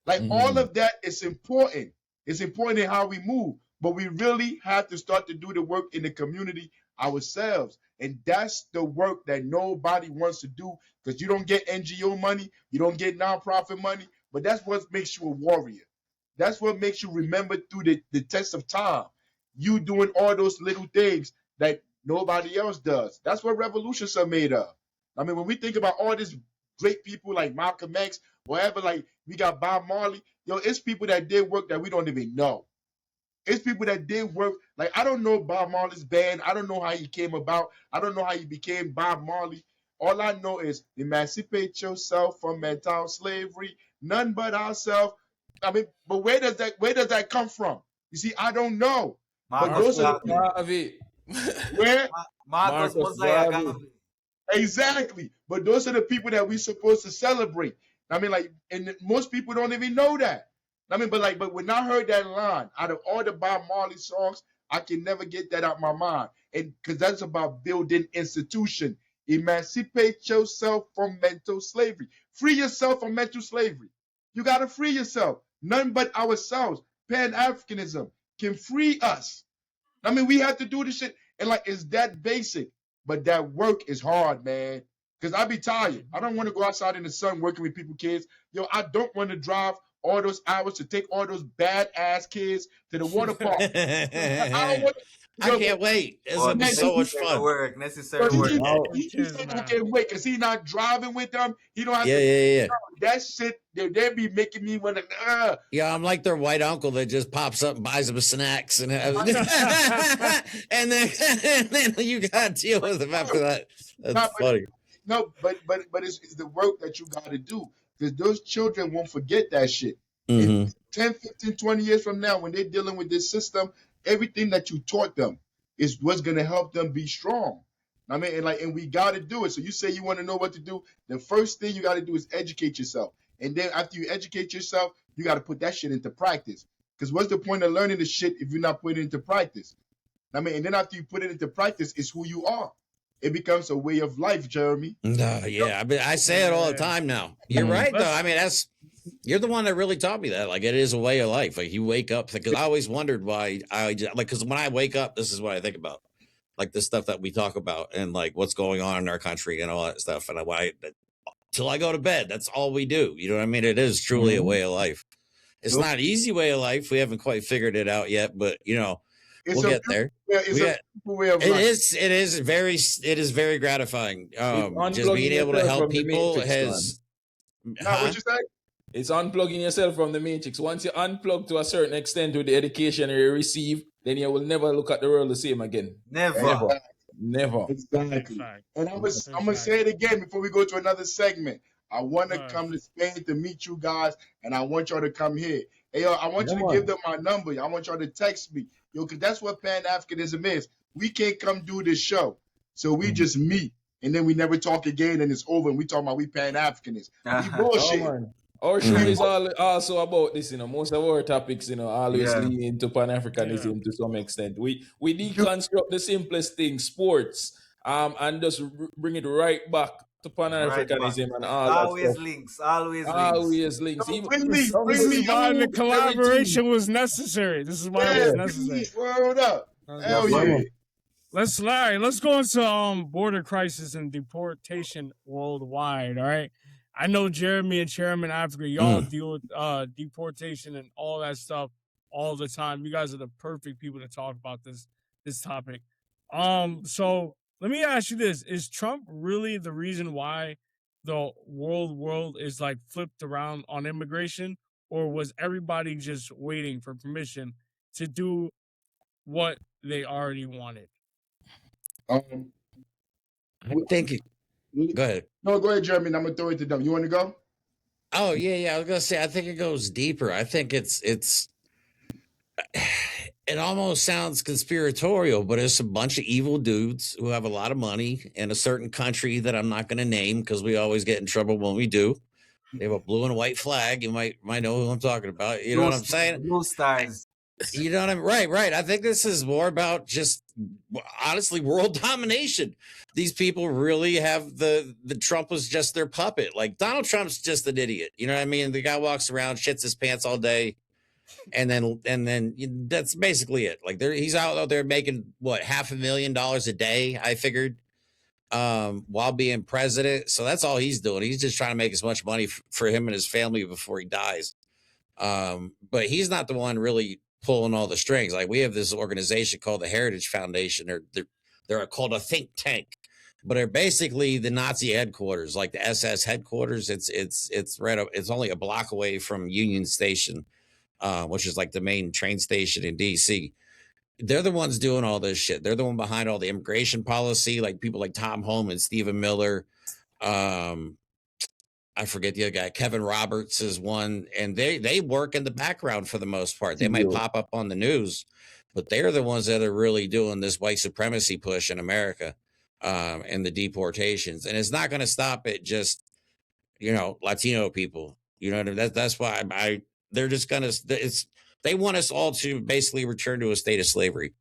Like all of that is important. It's important in how we move. But we really have to start to do the work in the community ourselves. And that's the work that nobody wants to do because you don't get NGO money, you don't get nonprofit money, but that's what makes you a warrior. That's what makes you remember through the test of time. You doing all those little things that nobody else does. That's what revolutions are made of. I mean, when we think about all these great people like Malcolm X, whatever, like we got Bob Marley, yo, it's people that did work that we don't even know. It's people that did work. Like, I don't know Bob Marley's band. I don't know how he came about. I don't know how he became Bob Marley. All I know is emancipate yourself from mental slavery, none but ourselves. I mean, but where does that come from? You see, I don't know. But those are the where? Marcus Exactly. But those are the people that we're supposed to celebrate. I mean, like, and most people don't even know that. I mean, but when I heard that line, out of all the Bob Marley songs, I can never get that out of my mind. And because that's about building institution. Emancipate yourself from mental slavery. Free yourself from mental slavery. You got to free yourself. None but ourselves. Pan-Africanism can free us. I mean, we have to do this shit. And like, it's that basic. But that work is hard, man. Because I be tired. I don't want to go outside in the sun working with people, kids. Yo, I don't want to drive all those hours to take all those bad-ass kids to the water park. I can't wait. It's going to be so much fun. Necessary work. He can't wait because he's not driving with them. He don't have to. Yeah. That shit, they be making me want to. Yeah, I'm like their white uncle that just pops up and buys them snacks. And then you got to deal with them after that. That's funny. No, but it's the work that you got to do. Because those children won't forget that shit. 10, 15, 20 years from now, when they're dealing with this system, everything that you taught them is what's going to help them be strong. I mean, and we got to do it. So you say you want to know what to do. The first thing you got to do is educate yourself. And then after you educate yourself, you got to put that shit into practice. Because what's the point of learning the shit if you're not putting it into practice? I mean, and then after you put it into practice, it's who you are. It becomes a way of life, Jeremy. Yeah, I mean, I say it all the time now. You're right, though. I mean, you're the one that really taught me that. Like, it is a way of life. Like, you wake up, because I always wondered why because when I wake up, this is what I think about. Like, the stuff that we talk about and like what's going on in our country and all that stuff. And till I go to bed, that's all we do. You know what I mean? It is truly a way of life. It's not an easy way of life. We haven't quite figured it out yet, but we'll get there. It is very gratifying. Just being able to help people has. What you say? It's unplugging yourself from the matrix. Once you unplug to a certain extent with the education you receive, then you will never look at the world the same again. Never. Exactly. And I'm gonna say it again before we go to another segment. I want to come to Spain to meet you guys, and I want y'all to come here. Hey, yo, I want you to give them my number. I want y'all to text me. Yo, because that's what Pan-Africanism is. We can't come do this show. So we just meet, and then we never talk again, and it's over, and we talk about we Pan-Africanists. We bullshit. Our show is also about this, most of our topics, always lean into Pan-Africanism to some extent. We deconstruct the simplest things, sports, and just bring it right back to Pan-Africanism and all always that links. Always links. Bring me. The collaboration was necessary. This is why it was necessary. Word up. Hell yeah. Let's go into border crisis and deportation worldwide. All right. I know Jeremy and Chairman Africa, y'all deal with deportation and all that stuff all the time. You guys are the perfect people to talk about this topic. So let me ask you this. Is Trump really the reason why the world is like flipped around on immigration? Or was everybody just waiting for permission to do what they already wanted? I think go ahead. No, go ahead, Jeremy. I'm gonna throw it to them. You want to go? Oh yeah. I was gonna say I think it goes deeper. I think it almost sounds conspiratorial, but it's a bunch of evil dudes who have a lot of money in a certain country that I'm not going to name because we always get in trouble when we do. They have a blue and white flag. You might know who I'm talking about. You know what I'm saying? Blue stars. You know what I'm right. I think this is more about just honestly world domination. These people really have the Trump was just their puppet. Like Donald Trump's just an idiot. You know what I mean? The guy walks around, shits his pants all day, and then that's basically it. Like he's out there making what $500,000 a day. I figured while being president. So that's all he's doing. He's just trying to make as much money for him and his family before he dies. But he's not the one really pulling all the strings. Like we have this organization called the Heritage Foundation, or they're called a think tank, but they're basically the Nazi headquarters, like the SS headquarters. It's only a block away from Union Station, which is like the main train station in DC. They're the ones doing all this shit. They're the one behind all the immigration policy, like people like Tom Holm and Stephen Miller. I forget the other guy. Kevin Roberts is one, and they work in the background for the most part. They might pop up on the news, but they're the ones that are really doing this white supremacy push in America, and the deportations. And it's not going to stop at just, Latino people. You know what I mean? That's why they're just going to. They want us all to basically return to a state of slavery,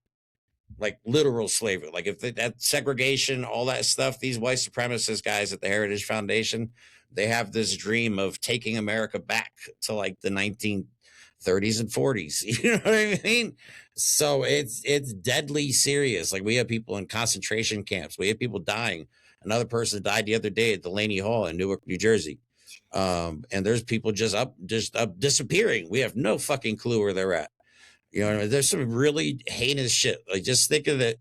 like literal slavery. Like if that segregation, all that stuff, these white supremacist guys at the Heritage Foundation, they have this dream of taking America back to like the 1930s and 40s. You know what I mean? So it's deadly serious. Like we have people in concentration camps. We have people dying. Another person died the other day at Delaney Hall in Newark, New Jersey. And there's people just up disappearing. We have no fucking clue where they're at. You know, there's some really heinous shit. Like just think of the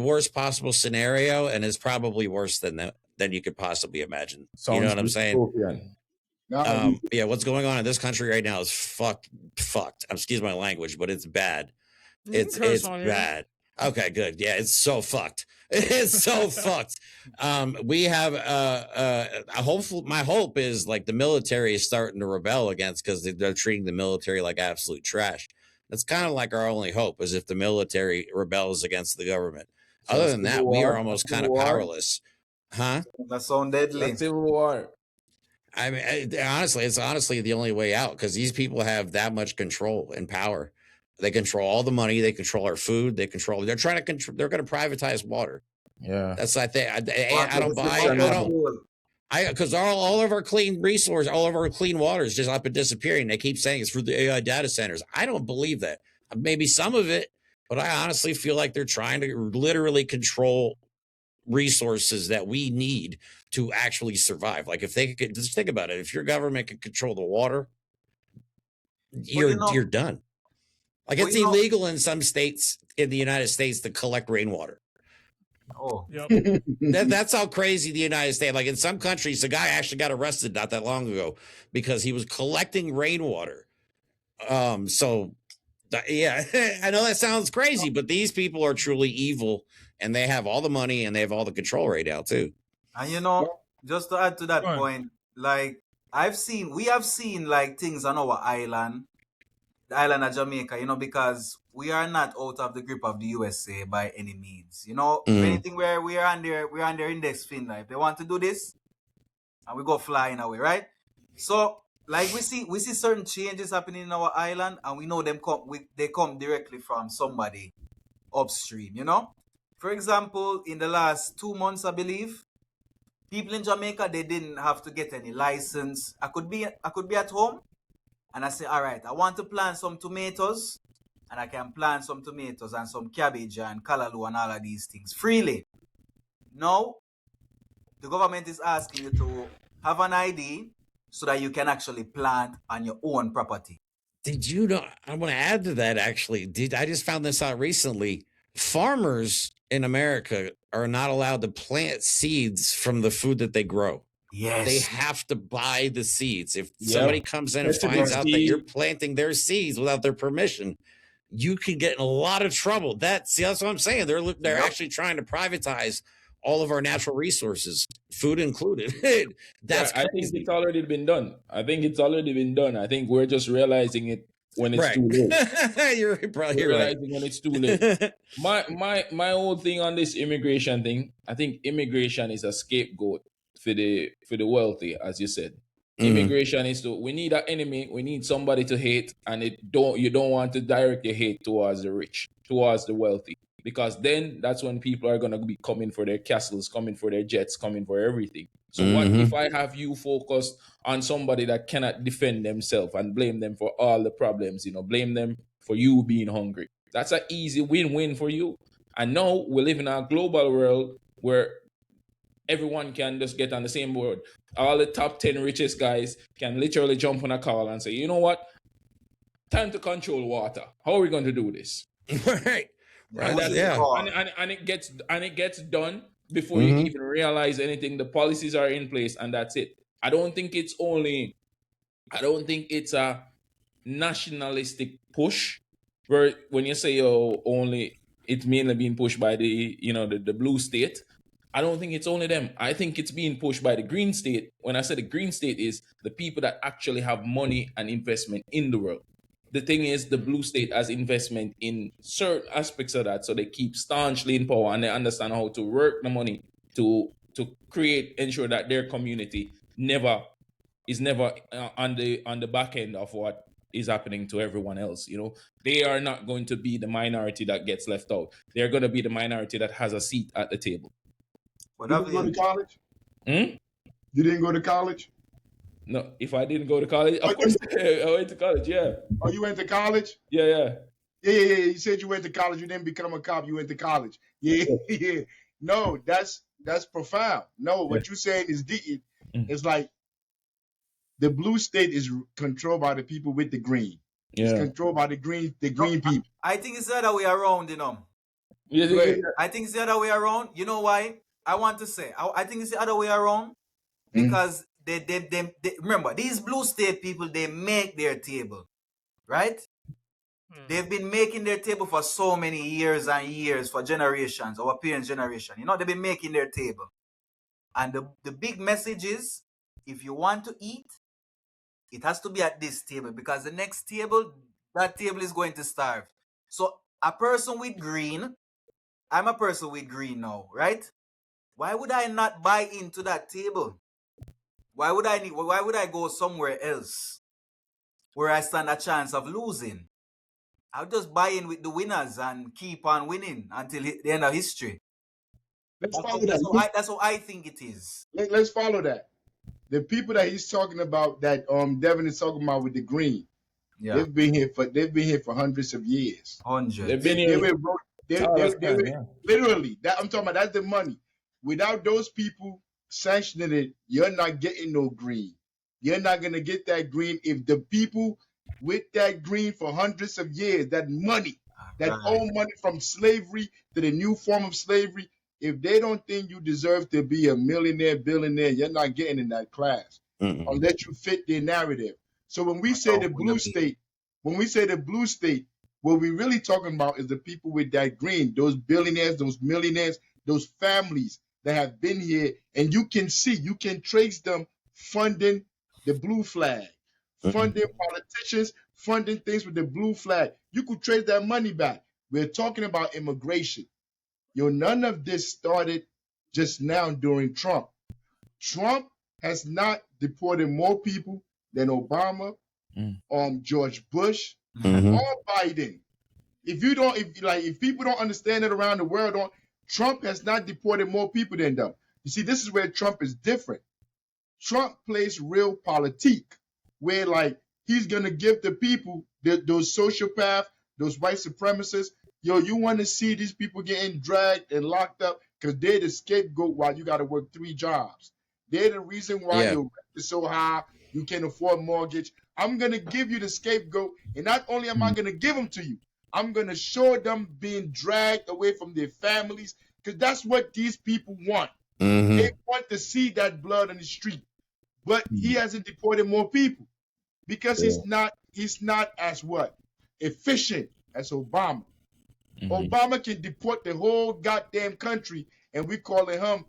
worst possible scenario, and it's probably worse than you could possibly imagine. You know what I'm saying? Yeah, what's going on in this country right now is fucked. Excuse my language, but it's bad. It's bad. Okay, good. Yeah, it's so fucked. It's so fucked. We have my hope is like the military is starting to rebel against, because they're treating the military like absolute trash. That's kind of like our only hope, is if the military rebels against the government. Other than that, we are almost kind of powerless. Huh? That sounds deadly. Civil war. I mean, honestly, it's honestly the only way out because these people have that much control and power. They control all the money. They control our food. They're trying to control. They're going to privatize water. Yeah. That's I think I don't buy. Revolutionary. I don't. Because all of our clean resource, all of our clean water is just up and disappearing. They keep saying it's for the AI data centers. I don't believe that. Maybe some of it, but I honestly feel like they're trying to literally control resources that we need to actually survive. Like if they could just think about it, if your government could control the water, you're done. Like it's illegal in some states in the United States to collect rainwater. Oh, Yep. That's how crazy the United States. Like in some countries, the guy actually got arrested not that long ago because he was collecting rainwater. So yeah, I know that sounds crazy, but these people are truly evil, and they have all the money and they have all the control right now too. and just to add to that point, like we have seen like things on our island, the island of Jamaica, because we are not out of the grip of the USA by any means. If anything, we're on their index finger. If they want to do this, and we go flying away, right? So, like we see certain changes happening in our island, and we know they come directly from somebody upstream. For example, in the last 2 months, I believe, people in Jamaica, they didn't have to get any license. I could be at home, and I say, all right, I want to plant some tomatoes, and I can plant some tomatoes and some cabbage and callaloo and all of these things freely. Now, the government is asking you to have an ID so that you can actually plant on your own property. Did you know? I want to add to that actually. I just found this out recently. Farmers in America are not allowed to plant seeds from the food that they grow. Yes. They have to buy the seeds. If somebody comes in and finds out that you're planting their seeds without their permission, you can get in a lot of trouble. That's what I'm saying. They're actually trying to privatize all of our natural resources, food included. That's I think it's already been done. I think we're just realizing it when it's too late. You're probably realizing when it's too late. My whole thing on this immigration thing, I think immigration is a scapegoat for the wealthy, as you said. Immigration is we need an enemy, we need somebody to hate, and you don't want to direct your hate towards the rich, towards the wealthy. Because then that's when people are going to be coming for their castles, coming for their jets, coming for everything. So what if I have you focused on somebody that cannot defend themselves and blame them for all the problems, blame them for you being hungry? That's an easy win-win for you. And now we live in a global world where everyone can just get on the same board. All the top 10 richest guys can literally jump on a call and say, you know what? Time to control water. How are we going to do this? Right. And it gets done before you even realize anything. The policies are in place, and that's it. I don't think it's a nationalistic push where when you say only it's mainly being pushed by the blue state. I don't think it's only them. I think it's being pushed by the green state. When I say the green state is the people that actually have money and investment in the world. The thing is, the blue state has investment in certain aspects of that, so they keep staunchly in power and they understand how to work the money to ensure that their community is never on the back end of what is happening to everyone else. They are not going to be the minority that gets left out. They're going to be the minority that has a seat at the table. You didn't go to college? You didn't go to college? No, if I didn't go to college, of course I went to college, yeah. Oh, you went to college? Yeah. Yeah. You said you went to college. You didn't become a cop. You went to college. Yeah. No, that's profound. No, what you're saying is deep. It's like the blue state is controlled by the people with the green. Yeah. It's controlled by the green people. I think it's the other way around, Yeah. I think it's the other way around. You know why? I think it's the other way around because they remember, these blue state people, they make their table, right? They've been making their table for so many years and years, for generations, our parents' generation. They've been making their table. And the big message is, if you want to eat, it has to be at this table, because the next table, that table is going to starve. So a person with green, I'm a person with green now, right? Why would I not buy into that table? Why would I go somewhere else where I stand a chance of losing? I'll just buy in with the winners and keep on winning until the end of history. Let's follow that. That's how I think it is. Let's follow that. The people that he's talking about, that Devin is talking about with the green, they've been here for hundreds of years. They've been here. Literally, that I'm talking about. That's the money. Without those people sanctioning it, you're not getting no green. You're not gonna get that green if the people with that green for hundreds of years, that money, that old money from slavery to the new form of slavery, if they don't think you deserve to be a millionaire, billionaire, you're not getting in that class unless you fit their narrative. So when we say the blue state, what we're really talking about is the people with that green, those billionaires, those millionaires, those families that have been here, and you can trace them funding the blue flag, funding politicians, funding things with the blue flag. You could trace that money back. We're talking about immigration. None of this started just now during Trump. Trump has not deported more people than Obama, George Bush, or Biden. If people don't understand it around the world, Trump has not deported more people than them. You see, this is where Trump is different. Trump plays real politique, where he's gonna give the people, those sociopaths, those white supremacists, you want to see these people getting dragged and locked up because they're the scapegoat while you got to work 3 jobs. They're the reason why your rent is so high, you can't afford mortgage. I'm going to give you the scapegoat, and not only am I going to give them to you, I'm going to show them being dragged away from their families, because that's what these people want. They want to see that blood on the street. But he hasn't deported more people because he's not as efficient as Obama. Obama can deport the whole goddamn country, and we calling him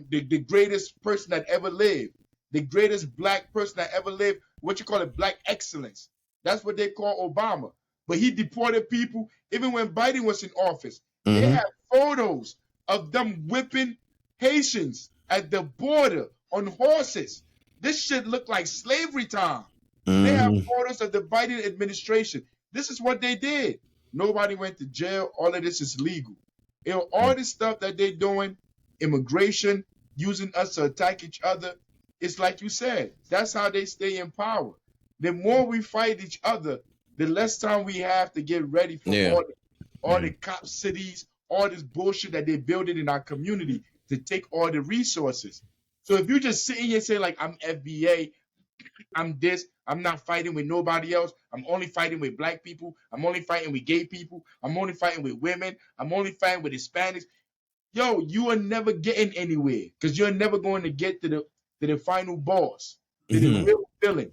the greatest person that ever lived, the greatest black person that ever lived. What you call it, black excellence. That's what they call Obama. But he deported people even when Biden was in office. They have photos of them whipping Haitians at the border on horses. This shit looked like slavery time. They have photos of the Biden administration. This is what they did. Nobody went to jail. All of this is legal. All this stuff that they're doing, immigration, using us to attack each other, it's like you said, that's how they stay in power. The more we fight each other, the less time we have to get ready for all the cop cities, all this bullshit that they're building in our community to take all the resources. So if you just sit here and say, I'm FBA, I'm this, I'm not fighting with nobody else. I'm only fighting with black people. I'm only fighting with gay people. I'm only fighting with women. I'm only fighting with Hispanics. You are never getting anywhere because you're never going to get to the final boss, to the real villain.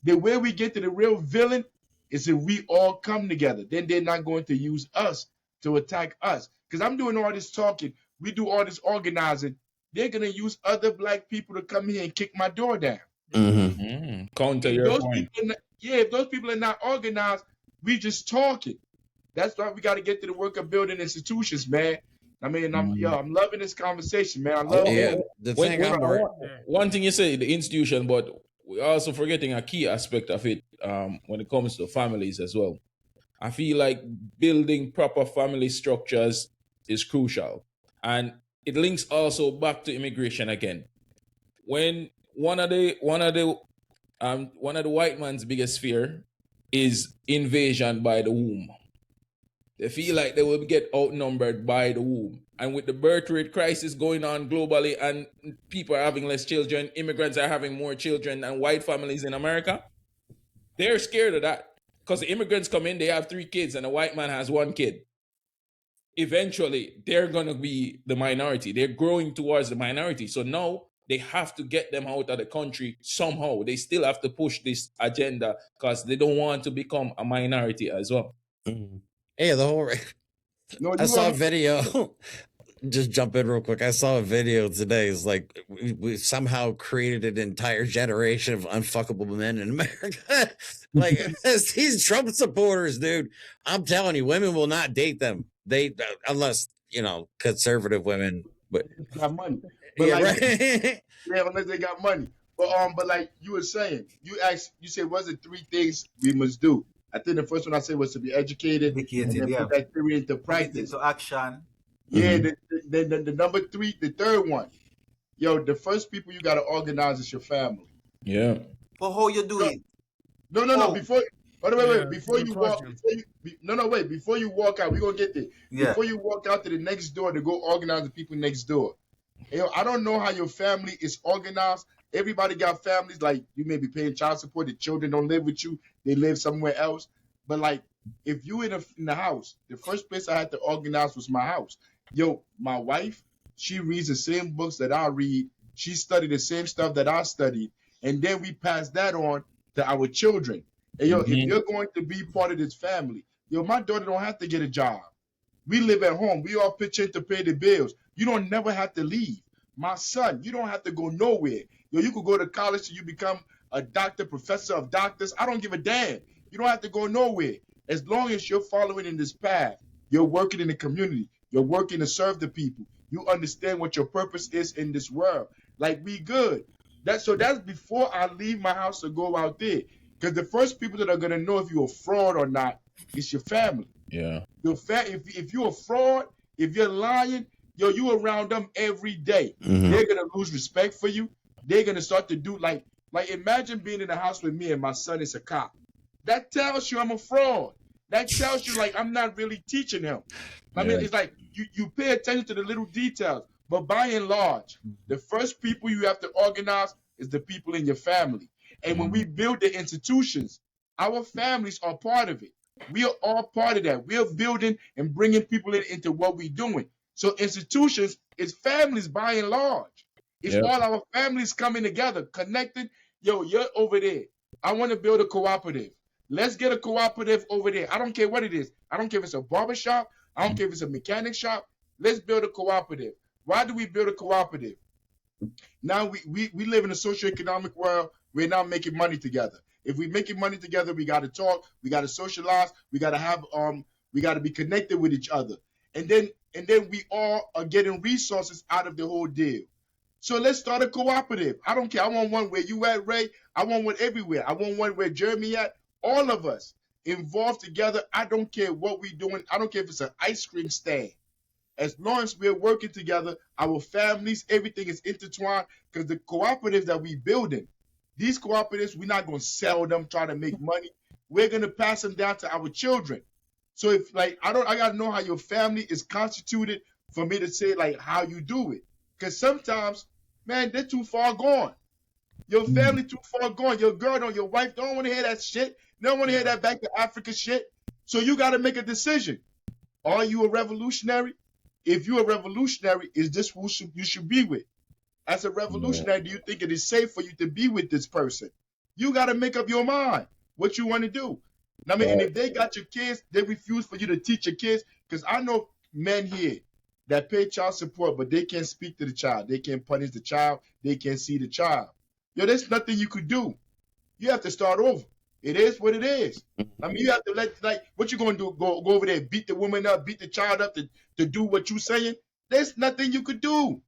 The way we get to the real villain is if we all come together. Then they're not going to use us to attack us. Because I'm doing all this talking. We do all this organizing. They're going to use other black people to come here and kick my door down. Counter your point. If those people are not organized, we just talking. That's why we got to get to the work of building institutions, man. I mean, I'm loving this conversation, man. I love it. One thing you say, the institution, but we're also forgetting a key aspect of it when it comes to families as well. I feel like building proper family structures is crucial, and it links also back to immigration again. When one of the white man's biggest fear is invasion by the womb. They feel like they will get outnumbered by the womb. And with the birth rate crisis going on globally and people are having less children, immigrants are having more children than white families in America, they're scared of that. Because the immigrants come in, they have 3 kids and a white man has 1 kid. Eventually, they're going to be the minority. They're growing towards the minority. So now they have to get them out of the country somehow. They still have to push this agenda because they don't want to become a minority as well. Yeah, I saw a video. Just jump in real quick. I saw a video today. It's like we somehow created an entire generation of unfuckable men in America. Like these Trump supporters, dude. I'm telling you, women will not date them. They unless conservative women, but got money. But unless they got money. But like you were saying, you said, what's the 3 things we must do? I think the first one I said was to be educated, and then put that theory into practice. Into action. Yeah, the number 3, the third one. Yo, the first people you gotta organize is your family. Yeah. But how you do it? No. Before, wait. Before good you walk, question. before you walk out, we're gonna get there. Yeah. Before you walk out to the next door to go organize the people next door. Yo, I don't know how your family is organized. Everybody got families, like you may be paying child support. The children don't live with you; they live somewhere else. But like, if you in the house, the first place I had to organize was my house. Yo, my wife, she reads the same books that I read. She studied the same stuff that I studied, and then we pass that on to our children. And yo, if you're going to be part of this family, yo, my daughter don't have to get a job. We live at home. We all pitch in to pay the bills. You don't never have to leave. My son, you don't have to go nowhere. Yo, you could go to college till you become a doctor, professor of doctors. I don't give a damn. You don't have to go nowhere. As long as you're following in this path, you're working in the community. You're working to serve the people. You understand what your purpose is in this world. Like, we good. That's before I leave my house to go out there. Because the first people that are going to know if you're a fraud or not is your family. Yeah. If you're a fraud, if you're lying, yo, you around them every day. Mhm. They're gonna lose respect for you. They're gonna start to do like imagine being in the house with me and my son is a cop. That tells you I'm a fraud. That tells you like I'm not really teaching him. I mean, it's like you pay attention to the little details, but by and large, the first people you have to organize is the people in your family. And when we build the institutions, our families are part of it. We are all part of that. We are building and bringing people into what we're doing. So institutions is families by and large. It's all our families coming together, connected. Yo, you're over there. I want to build a cooperative. Let's get a cooperative over there. I don't care what it is. I don't care if it's a barbershop. I don't care if it's a mechanic shop. Let's build a cooperative. Why do we build a cooperative? Now we live in a socioeconomic world. We're now making money together. If we're making money together, we got to talk. We got to socialize. We got to have we got to be connected with each other. And then we all are getting resources out of the whole deal. So let's start a cooperative. I don't care. I want one where you at, Ray. I want one everywhere. I want one where Jeremy at. All of us involved together. I don't care what we're doing. I don't care if it's an ice cream stand. As long as we're working together, our families, everything is intertwined because the cooperatives that we're building, these cooperatives, we're not going to sell them, try to make money. We're going to pass them down to our children. So if like, I got to know how your family is constituted for me to say like how you do it. Because sometimes, man, they're too far gone. Your family too far gone. Your girl your wife don't want to hear that shit. They don't want to hear that back to Africa shit. So you got to make a decision. Are you a revolutionary? If you're a revolutionary, is this who you should be with? As a revolutionary, do you think it is safe for you to be with this person? You got to make up your mind what you want to do. I mean, and if they got your kids, they refuse for you to teach your kids. Because I know men here that pay child support, but they can't speak to the child. They can't punish the child. They can't see the child. Yo, there's nothing you could do. You have to start over. It is what it is. I mean, you have to what you going to do? Go over there, beat the woman up, beat the child up to do what you saying? There's nothing you could do.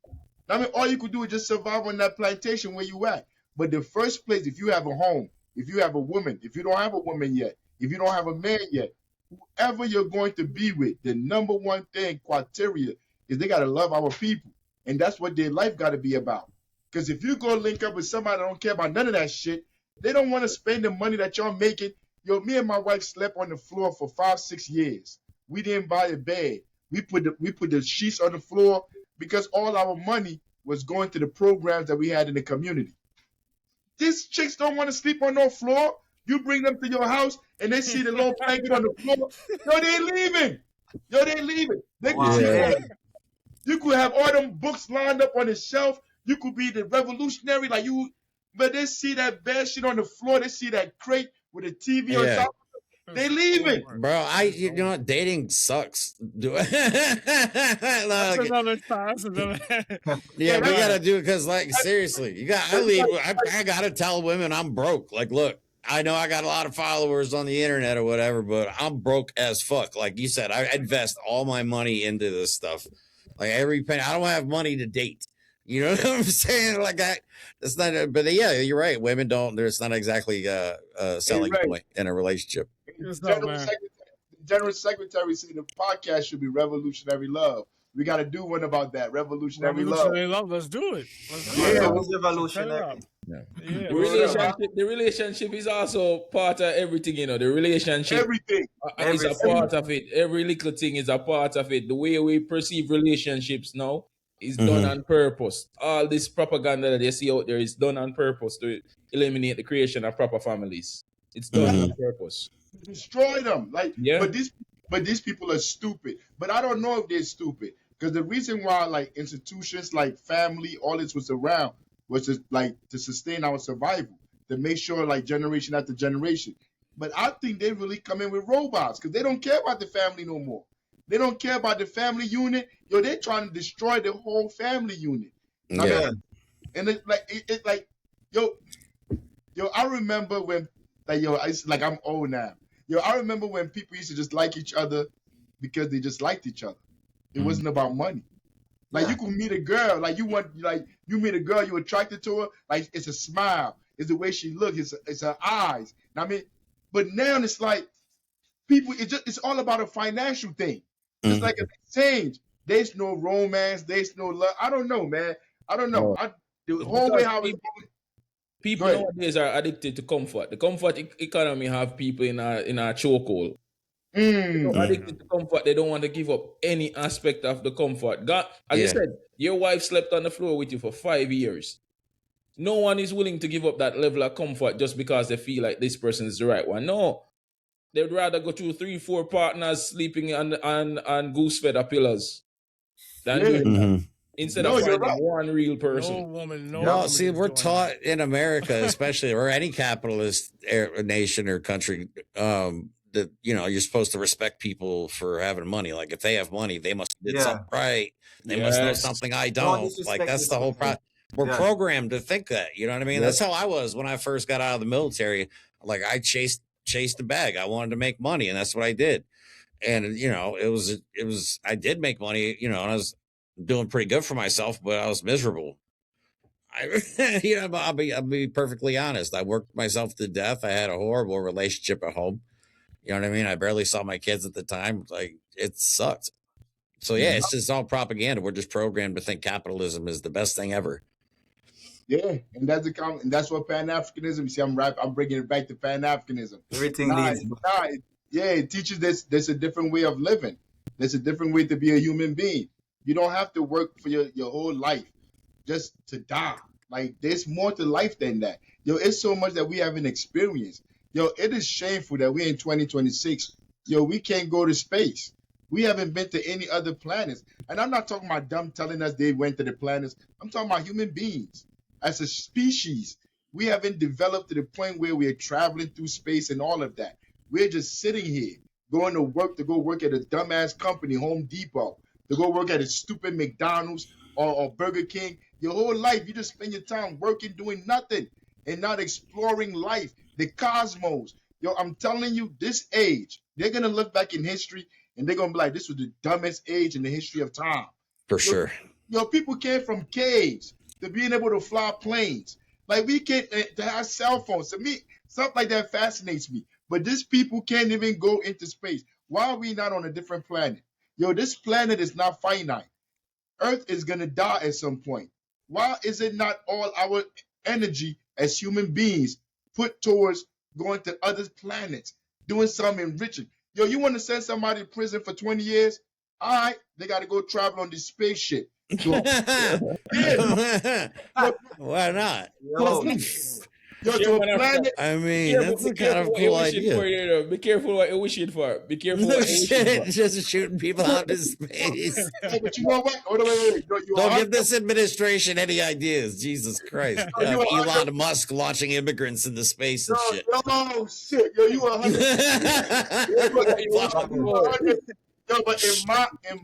I mean, all you could do is just survive on that plantation where you at. But the first place, if you have a home, if you have a woman, if you don't have a woman yet, if you don't have a man yet, whoever you're going to be with, the number one thing, criteria, is they got to love our people. And that's what their life got to be about. Because if you go link up with somebody that don't care about none of that shit, they don't want to spend the money that y'all making. Yo, me and my wife slept on the floor for 5-6 years. We didn't buy a bed. We put the sheets on the floor because all our money was going to the programs that we had in the community. These chicks don't want to sleep on no floor. You bring them to your house and they see the little blanket on the floor. Yo, they leaving. You could have all them books lined up on the shelf. You could be the revolutionary like you, but they see that bad shit on the floor. They see that crate with a TV on top. They leaving. Bro, you know what? Dating sucks. That's another time. Yeah, we gotta do it because, like, seriously, I gotta tell women I'm broke. Like, look, I know I got a lot of followers on the internet or whatever, but I'm broke as fuck. Like you said, I invest all my money into this stuff. Like every penny, I don't have money to date. You know what I'm saying? Like that's not. But yeah, you're right. Women don't. There's not exactly a selling point in a relationship. General Secretary said the podcast should be Revolutionary Love. We got to do one about that. Revolutionary Love. Let's do it. Revolutionary. Yeah. Yeah. The relationship is also part of everything, you know. The relationship is a part of it. Every little thing is a part of it. The way we perceive relationships now is done on purpose. All this propaganda that you see out there is done on purpose to eliminate the creation of proper families. It's done on purpose. Destroy them. But these people are stupid. But I don't know if they're stupid. Because the reason why like institutions like family, all this was around was to sustain our survival, to make sure like generation after generation. But I think they really come in with robots because they don't care about the family no more. They don't care about the family unit. Yo, they're trying to destroy the whole family unit. Yeah. I mean, and it's like, yo, I remember when, like, I'm old now. Yo, I remember when people used to just like each other because they just liked each other. It wasn't about money. Like you could meet a girl, like you meet a girl, you're attracted to her, like it's a smile, it's the way she looks, it's her eyes. I mean, but now it's like people, it's all about a financial thing. It's like an exchange. There's no romance, there's no love. I don't know, man. I don't know. The whole way how people nowadays are addicted to comfort. The comfort economy have people in a chokehold. Addicted to comfort, they don't want to give up any aspect of the comfort. God, as you said, your wife slept on the floor with you for 5 years. No one is willing to give up that level of comfort just because they feel like this person is the right one. No, they'd rather go through 3-4 partners sleeping on goose feather pillows than doing that. Instead of finding one real person. No woman, no. No, see, we're taught in America, especially or any capitalist nation or country, that you're supposed to respect people for having money. Like if they have money, they must have did something right. They must know something I don't. Like that's the whole problem. We're programmed to think that. You know what I mean? That's how I was when I first got out of the military. Like I chased the bag. I wanted to make money, and that's what I did. And it was I did make money. And I was doing pretty good for myself, but I was miserable. I'll be perfectly honest. I worked myself to death. I had a horrible relationship at home. You know what I mean? I barely saw my kids at the time. Like it sucked. So yeah, it's just all propaganda. We're just programmed to think capitalism is the best thing ever. Yeah, and that's what Pan-Africanism. You see, I'm bringing it back to Pan-Africanism. Everything leads. It teaches there's a different way of living. There's a different way to be a human being. You don't have to work for your whole life just to die. Like there's more to life than that. Yo, it's so much that we haven't experienced. Yo, it is shameful that we're in 2026. Yo, we can't go to space. We haven't been to any other planets. And I'm not talking about them telling us they went to the planets. I'm talking about human beings. As a species, we haven't developed to the point where we're traveling through space and all of that. We're just sitting here, going to go work at a dumbass company, Home Depot, to go work at a stupid McDonald's or Burger King. Your whole life, you just spend your time working, doing nothing, and not exploring life, the cosmos. Yo, I'm telling you, this age, they're going to look back in history, and they're going to be like, this was the dumbest age in the history of time. For sure. Yo, people came from caves to being able to fly planes. Like, we can't, to have cell phones. To me, stuff like that fascinates me. But these people can't even go into space. Why are we not on a different planet? Yo, this planet is not finite. Earth is going to die at some point. Why is it not all our energy as human beings put towards going to other planets, doing something enriching? Yo, you want to send somebody to prison for 20 years? All right, they got to go travel on this spaceship. Why not? Yo, to a planet. I mean, that's a kind of cool idea. Be careful what you're wishing for. Be careful what you're wishing for. Just shooting people out into space. But you know what? Wait. Don't give this administration any ideas. Jesus Christ. Elon Musk launching immigrants into space and shit. Oh, shit. Yo, you 100. Yo, but in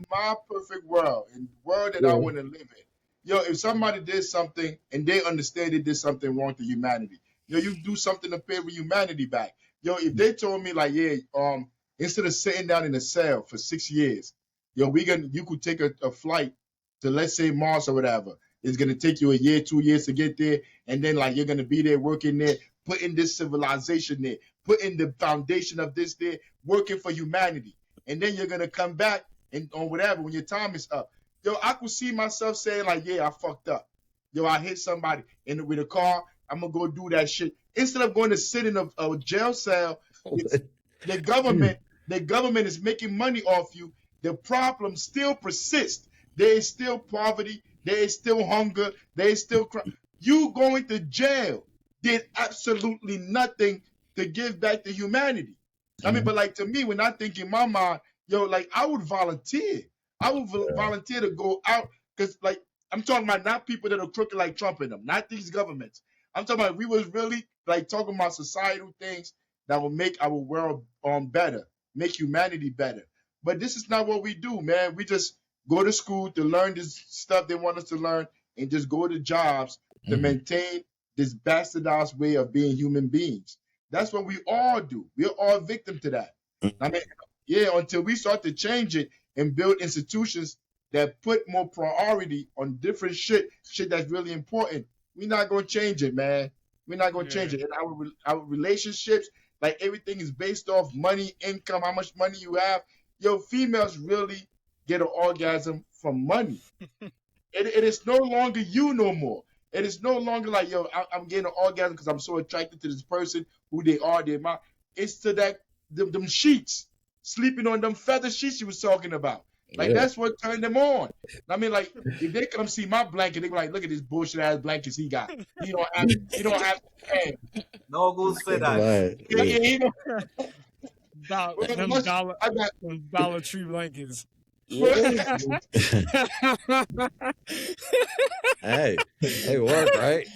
my perfect world, in the world that I want to live in, yo, if somebody did something and they understand they did something wrong to humanity, yo, you do something to pay for humanity back. Yo, if they told me like, yeah, instead of sitting down in a cell for 6 years, yo, you could take a flight to, let's say, Mars or whatever. It's gonna take you a year, 2 years to get there, and then like you're gonna be there working there, putting this civilization there, putting the foundation of this there, working for humanity, and then you're gonna come back and on whatever when your time is up. Yo, I could see myself saying like, yeah, I fucked up. Yo, I hit somebody with a car. I'm gonna go do that shit instead of going to sit in a jail cell. The government is making money off you. The problem still persists. There is still poverty. There is still hunger. There is still crime. You going to jail did absolutely nothing to give back to humanity. I mean, but like to me, when I think in my mind, yo, like I would volunteer. I would volunteer to go out because, like, I'm talking about not people that are crooked like Trump and them, not these governments. I'm talking about we was really like talking about societal things that will make our world better, make humanity better. But this is not what we do, man. We just go to school to learn this stuff they want us to learn and just go to jobs to maintain this bastardized way of being human beings. That's what we all do. We're all victim to that. I mean, yeah, until we start to change it and build institutions that put more priority on different shit that's really important, we're not going to change it, man. We're not going to change it. And our relationships, like everything is based off money, income, how much money you have. Yo, females really get an orgasm from money. It is no longer you no more. It is no longer like, yo, I'm getting an orgasm because I'm so attracted to this person, who they are, their mind. It's to that them sheets, sleeping on them feather sheets you was talking about. Like that's what turned them on. I mean, like if they come see my blanket, they be like, look at this bullshit ass blankets he got. He don't have No goose for that. Them Dollar Tree blankets. Hey, they work, right?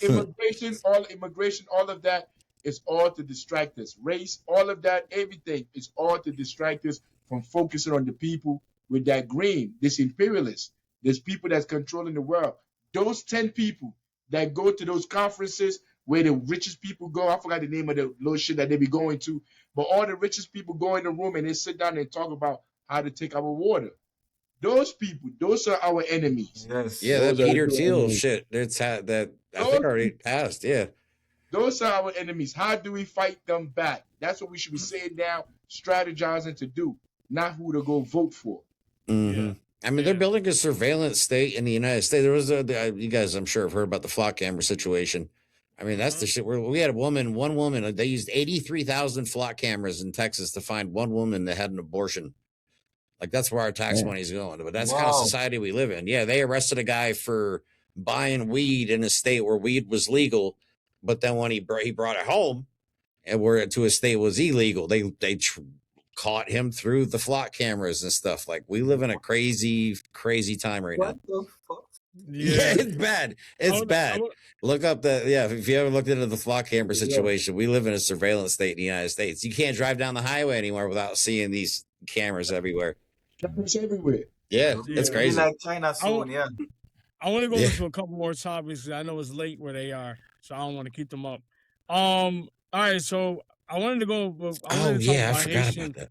Immigration, all of that is all to distract us. Race, all of that, everything is all to distract us from focusing on the people with that green, this imperialist, there's people that's controlling the world. Those 10 people that go to those conferences where the richest people go, I forgot the name of the little shit that they be going to, but all the richest people go in the room and they sit down and talk about how to take our water. Those people, those are our enemies. Yes. Yeah, that Peter Thiel shit. That's that I think already passed. Yeah. Those are our enemies. How do we fight them back? That's what we should be saying now, strategizing to do, not who to go vote for. Mm-hmm. Yeah. I mean, they're building a surveillance state in the United States. There was you guys, I'm sure, have heard about the flock camera situation. I mean, that's the shit. We had one woman. They used 83,000 flock cameras in Texas to find one woman that had an abortion. Like that's where our tax money is going. But that's the kind of society we live in. Yeah, they arrested a guy for buying weed in a state where weed was legal, but then when he brought it home and where to a state was illegal, they caught him through the flock cameras and stuff. Like we live in a crazy time right now. The fuck? Yeah, it's bad. It's bad. Look up if you ever looked into the flock camera situation, we live in a surveillance state in the United States. You can't drive down the highway anymore without seeing these cameras everywhere. Cameras everywhere. Yeah, it's crazy. Like China soon, I want to go into a couple more topics. I know it's late where they are, so I don't want to keep them up. All right, so I wanted to go. I forgot about that.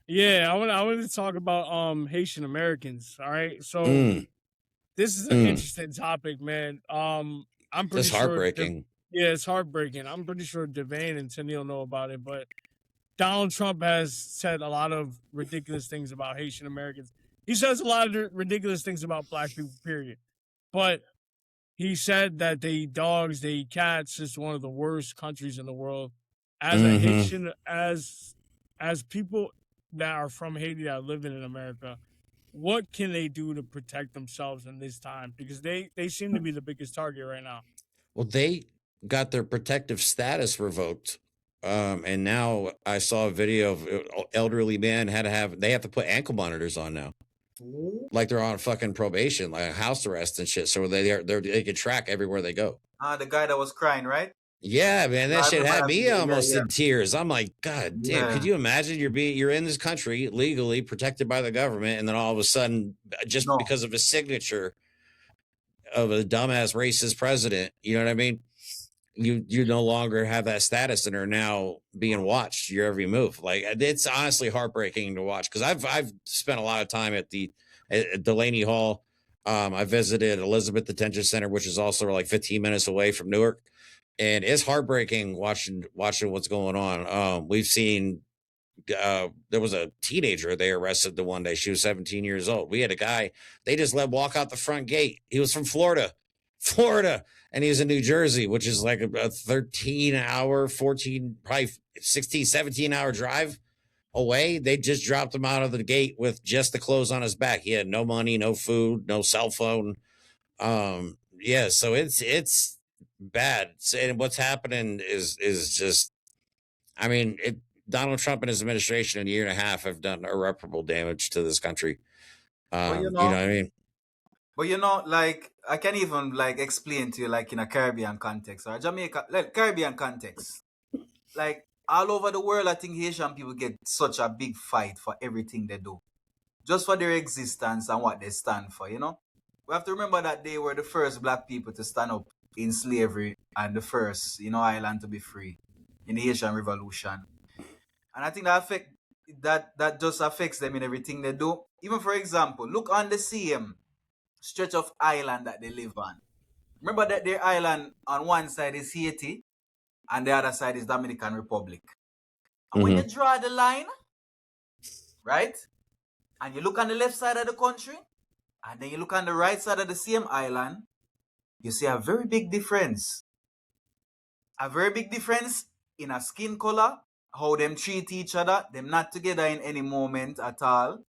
Yeah, I wanted to talk about Haitian Americans. All right, so this is an interesting topic, man. I'm pretty It's heartbreaking. It's heartbreaking. I'm pretty sure Devane and Tennille know about it, but Donald Trump has said a lot of ridiculous things about Haitian Americans. He says a lot of ridiculous things about Black people, period. But he said that they eat dogs, they eat cats. It's one of the worst countries in the world. As a Haitian, as people that are from Haiti that are living in America, what can they do to protect themselves in this time? Because they seem to be the biggest target right now. Well, they got their protective status revoked. And now I saw a video of an elderly man they have to put ankle monitors on now. Like they're on fucking probation, like house arrest and shit. So they can track everywhere they go. The guy that was crying, right? Yeah, man, that shit had me almost in tears. I'm like, God damn, could you imagine you're in this country legally protected by the government, and then all of a sudden, just because of a signature of a dumbass racist president, you know what I mean? You no longer have that status and are now being watched your every move. Like it's honestly heartbreaking to watch because I've spent a lot of time at the at Delaney Hall. I visited Elizabeth Detention Center, which is also like 15 minutes away from Newark, and it's heartbreaking watching what's going on. We've seen there was a teenager they arrested the one day. She was 17 years old. We had a guy they just let walk out the front gate. He was from Florida, and he was in New Jersey, which is like a 13-hour, 14, probably 16, 17-hour drive away. They just dropped him out of the gate with just the clothes on his back. He had no money, no food, no cell phone. Yeah, so it's bad. And what's happening is just, I mean, Donald Trump and his administration in a year and a half have done irreparable damage to this country. You know what I mean? But like I can even like explain to you like in a Caribbean context or Jamaica, like Caribbean context. Like all over the world, I think Haitian people get such a big fight for everything they do. Just for their existence and what they stand for, We have to remember that they were the first black people to stand up in slavery and the first, island to be free in the Haitian Revolution. And I think that just affects them in everything they do. Even for example, look on the same stretch of island that they live on. Remember that their island on one side is Haiti and the other side is Dominican Republic. And when you draw the line, right? And you look on the left side of the country, and then you look on the right side of the same island, you see a very big difference. A very big difference in a skin color, how them treat each other, them not together in any moment at all,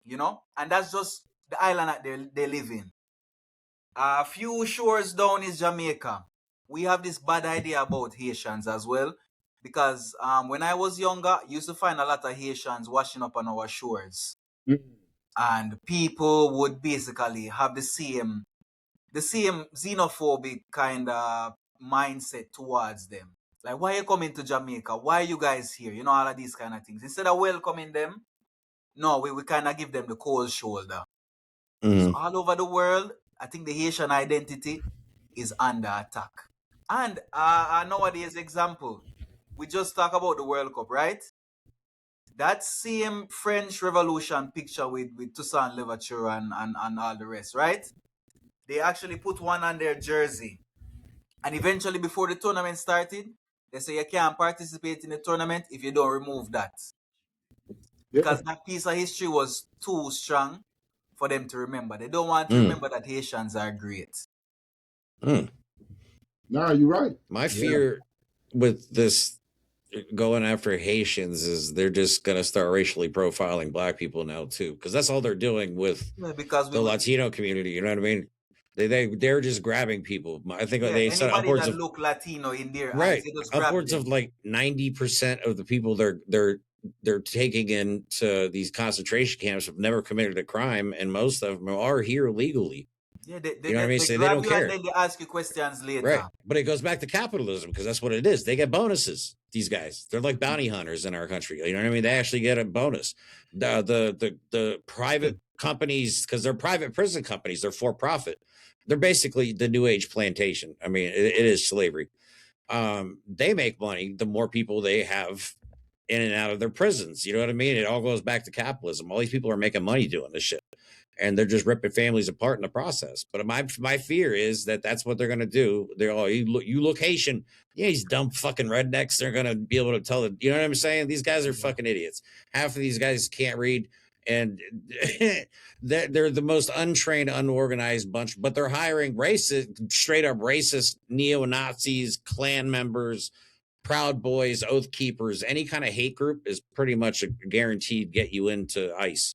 And that's just the island that they live in. A few shores down is Jamaica. We have this bad idea about Haitians as well, because when I was younger, I used to find a lot of Haitians washing up on our shores. And people would basically have the same xenophobic kind of mindset towards them. Like, why are you coming to Jamaica? Why are you guys here? All of these kind of things. Instead of welcoming them, no, we kind of give them the cold shoulder. So all over the world, I think the Haitian identity is under attack. And nowadays example, we just talk about the World Cup, right? That same French Revolution picture with Toussaint Louverture and all the rest, right? They actually put one on their jersey. And eventually, before the tournament started, they say you can't participate in the tournament if you don't remove that. Because that piece of history was too strong for them to remember. They don't want to remember that Haitians are great. No, you're right. My fear with this going after Haitians is they're just going to start racially profiling black people now too, because that's all they're doing with the Latino community. You know what I mean? They're just grabbing people. I think they said upwards that look Latino in their eyes, upwards of like 90% of the people they're taking into these concentration camps have never committed a crime, and most of them are here legally. Yeah, they you know what I mean? So they don't care. And then they ask you questions later. Right. But it goes back to capitalism, because that's what it is. They get bonuses. These guys, they're like bounty hunters in our country. You know what I mean? They actually get a bonus. The private companies, because they're private prison companies, they're for profit. They're basically the new age plantation. I mean, it is slavery. They make money the more people they have in and out of their prisons. You know what I mean? It all goes back to capitalism. All these people are making money doing this shit, and they're just ripping families apart in the process. But my fear is that that's what they're going to do. They're all, you look Haitian. Yeah, these dumb fucking rednecks. They're going to be able to tell it. You know what I'm saying? These guys are fucking idiots. Half of these guys can't read, and they're the most untrained, unorganized bunch, but they're hiring straight up racist neo-Nazis, Klan members, Proud Boys, Oath Keepers. Any kind of hate group is pretty much a guaranteed get you into ICE.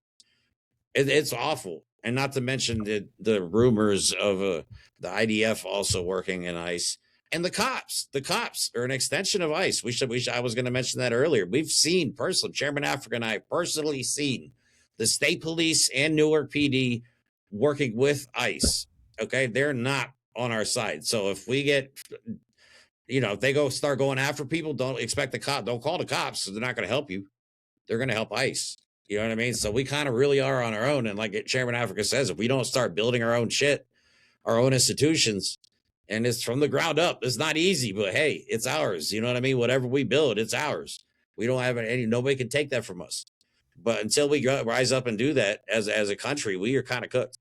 It's awful. And not to mention the rumors of the IDF also working in ICE. And the cops are an extension of ICE. I was going to mention that earlier. We've seen personally, Chairman Afrika and I personally seen the state police and Newark PD working with ICE. Okay. They're not on our side. So if we get, if they start going after people, don't call the cops. So they're not going to help you. They're going to help ICE. You know what I mean? So we kind of really are on our own. And like Chairman Afrika says, if we don't start building our own shit, our own institutions, and it's from the ground up, it's not easy, but hey, it's ours. You know what I mean? Whatever we build, it's ours. We don't have nobody can take that from us. But until we rise up and do that as a country, we are kind of cooked.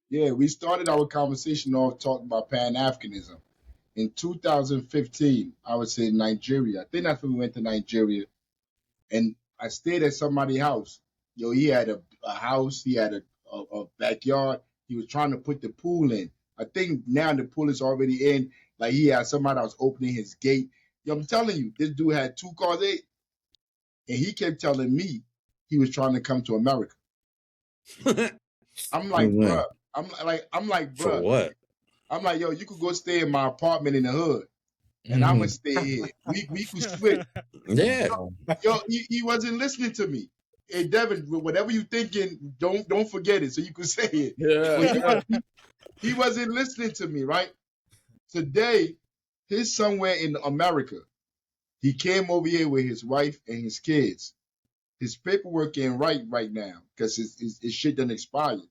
Yeah, we started our conversation off talking about Pan-Africanism. In 2015, I would say Nigeria. I think that's when we went to Nigeria. And I stayed at somebody's house. Yo, he had a house, he had a backyard. He was trying to put the pool in. I think now the pool is already in. Like he had somebody that was opening his gate. Yo, I'm telling you, this dude had 2 cars, and he kept telling me he was trying to come to America. I'm like, bruh. I'm like, bruh. For what? I'm like, yo, you could go stay in my apartment in the hood, and I'm gonna stay here. We could switch. Yeah. Yo, he wasn't listening to me. Hey, Devin, whatever you thinking, don't forget it, so you could say it. Yeah. He wasn't listening to me, right? Today, he's somewhere in America. He came over here with his wife and his kids. His paperwork ain't right now because his shit done expired.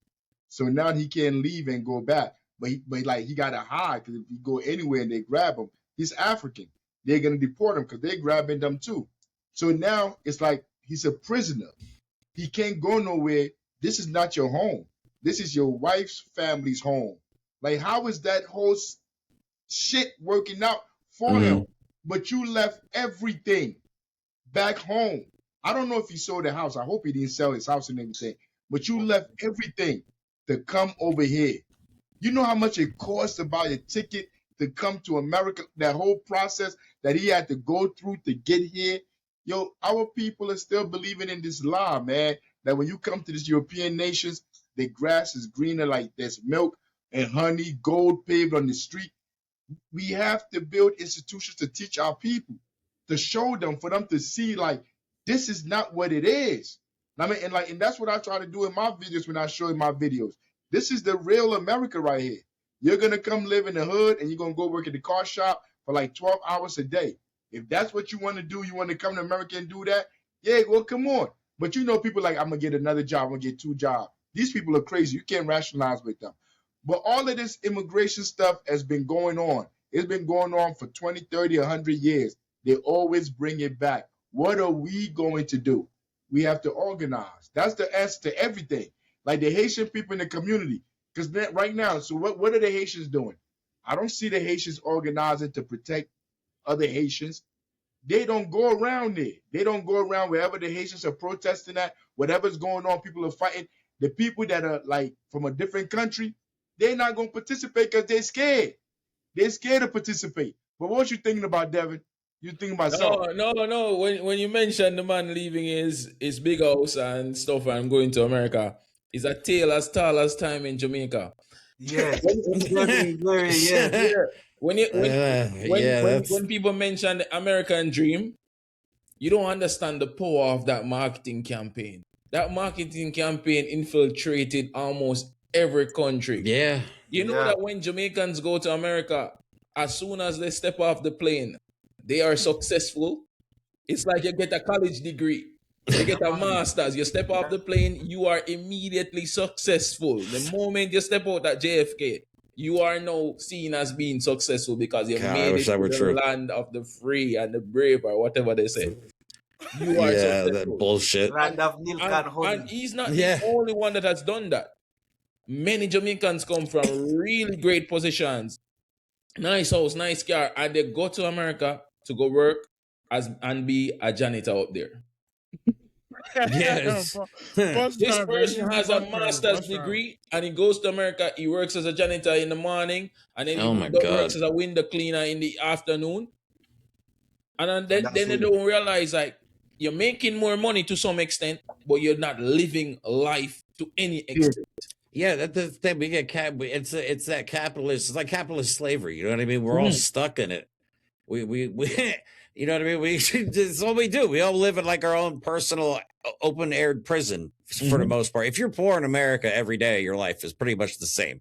So now he can't leave and go back. But he gotta hide because if he go anywhere and they grab him, he's African. They're gonna deport him because they're grabbing them too. So now it's like he's a prisoner. He can't go nowhere. This is not your home. This is your wife's family's home. Like, how is that whole shit working out for him? But you left everything back home. I don't know if he sold the house. I hope he didn't sell his house and everything. But you left everything to come over here. You know how much it costs to buy a ticket to come to America? That whole process that he had to go through to get here. Yo, our people are still believing in this lie, man, that when you come to these European nations, the grass is greener, like there's milk and honey, gold paved on the street. We have to build institutions to teach our people, to show them, for them to see, like, this is not what it is. I mean, and that's what I try to do in my videos when I show you my videos. This is the real America right here. You're going to come live in the hood and you're going to go work at the car shop for like 12 hours a day. If that's what you want to do, you want to come to America and do that, yeah, well, come on. But you know, people like, I'm going to get another job, I'm going to get 2 jobs. These people are crazy. You can't rationalize with them. But all of this immigration stuff has been going on. It's been going on for 20, 30, 100 years. They always bring it back. What are we going to do? We have to organize. That's the answer to everything. Like the Haitian people in the community. Because right now, so what are the Haitians doing? I don't see the Haitians organizing to protect other Haitians. They don't go around there. They don't go around wherever the Haitians are protesting at, whatever's going on, people are fighting. The people that are like from a different country, they're not going to participate because they're scared. They're scared to participate. But what you thinking about, Devin? You thinking about something? No. When you mentioned the man leaving his big house and stuff and going to America, it's a tale as tall as time in Jamaica. Yeah. Yeah. When people mention the American dream, you don't understand the power of that marketing campaign. That marketing campaign infiltrated almost every country. Yeah. You know that when Jamaicans go to America, as soon as they step off the plane, they are successful. It's like you get a college degree. You get a master's. You step off the plane, you are immediately successful. The moment you step out at JFK, you are now seen as being successful because you made it to the land of the free and the brave, or whatever they say. You are successful. That bullshit. Land of milk and honey. And he's not the only one that has done that. Many Jamaicans come from really great positions, nice house, nice car, and they go to America to go work and be a janitor out there. Yes. This person has a master's degree and he goes to America. He works as a janitor in the morning and then he works as a window cleaner in the afternoon. And then they don't realize, like, you're making more money to some extent, but you're not living life to any extent. Yeah, that's the thing. We get it's that capitalist. It's like capitalist slavery. You know what I mean? We're all stuck in it. We you know what I mean? It's all we do. We all live in like our own personal open-aired prison for the most part. If you're poor in America every day, your life is pretty much the same.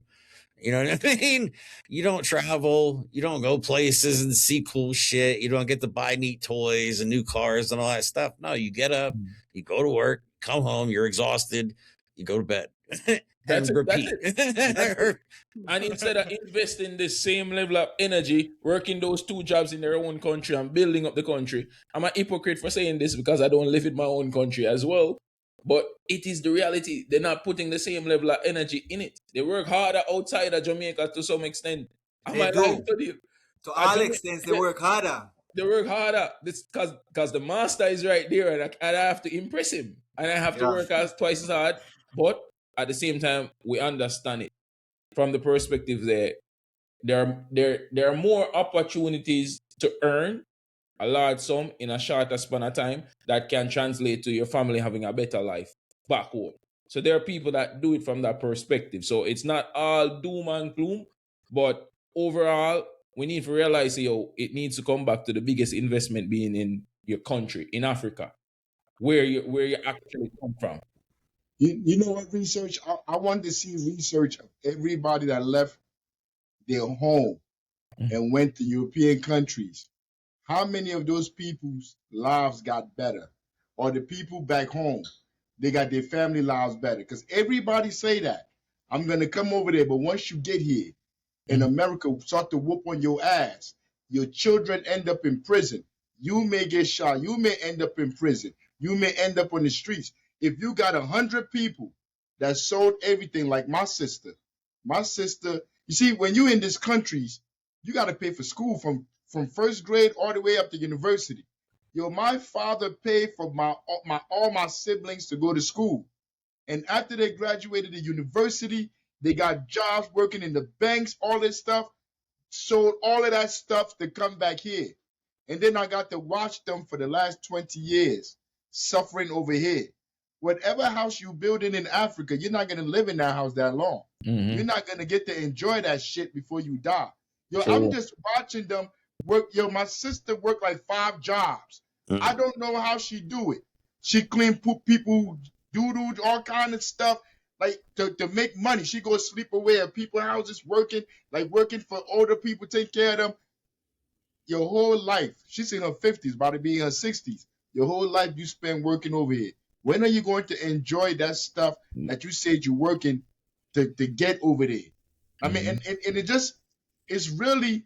You know what I mean? You don't travel. You don't go places and see cool shit. You don't get to buy neat toys and new cars and all that stuff. No, you get up, you go to work, come home, you're exhausted, you go to bed. That's repeat. And instead of investing the same level of energy, working those 2 jobs in their own country and building up the country, I'm a hypocrite for saying this because I don't live in my own country as well. But it is the reality. They're not putting the same level of energy in it. They work harder outside of Jamaica to some extent. Am They I do. lying to you? To all extents, they work harder. They work harder. This because the master is right there, and I have to impress him, and I have to work twice as hard. But at the same time, we understand it from the perspective that there are more opportunities to earn a large sum in a shorter span of time that can translate to your family having a better life back home. So there are people that do it from that perspective. So it's not all doom and gloom, but overall, we need to realize, it needs to come back to the biggest investment being in your country, in Africa, where you actually come from. You know what, research? I want to see research of everybody that left their home and went to European countries. How many of those people's lives got better? Or the people back home, they got their family lives better? Because everybody say that. I'm going to come over there, but once you get here, in America, start to whoop on your ass. Your children end up in prison. You may get shot. You may end up in prison. You may end up on the streets. If you got 100 people that sold everything, like my sister, you see, when you in these countries, you got to pay for school from first grade all the way up to university. My father paid for all my siblings to go to school. And after they graduated the university, they got jobs working in the banks, all this stuff, sold all of that stuff to come back here. And then I got to watch them for the last 20 years, suffering over here. Whatever house you building in Africa, you're not going to live in that house that long. You're not going to get to enjoy that shit before you die. I'm just watching them work. My sister worked like 5 jobs. I don't know how she do it. She clean people, doodled, all kind of stuff, like to make money. She goes sleep away at people's houses working for older people, take care of them. Your whole life, she's in her 50s, about to be in her 60s. Your whole life you spend working over here. When are you going to enjoy that stuff that you said you're working to get over there? I mean, and it's really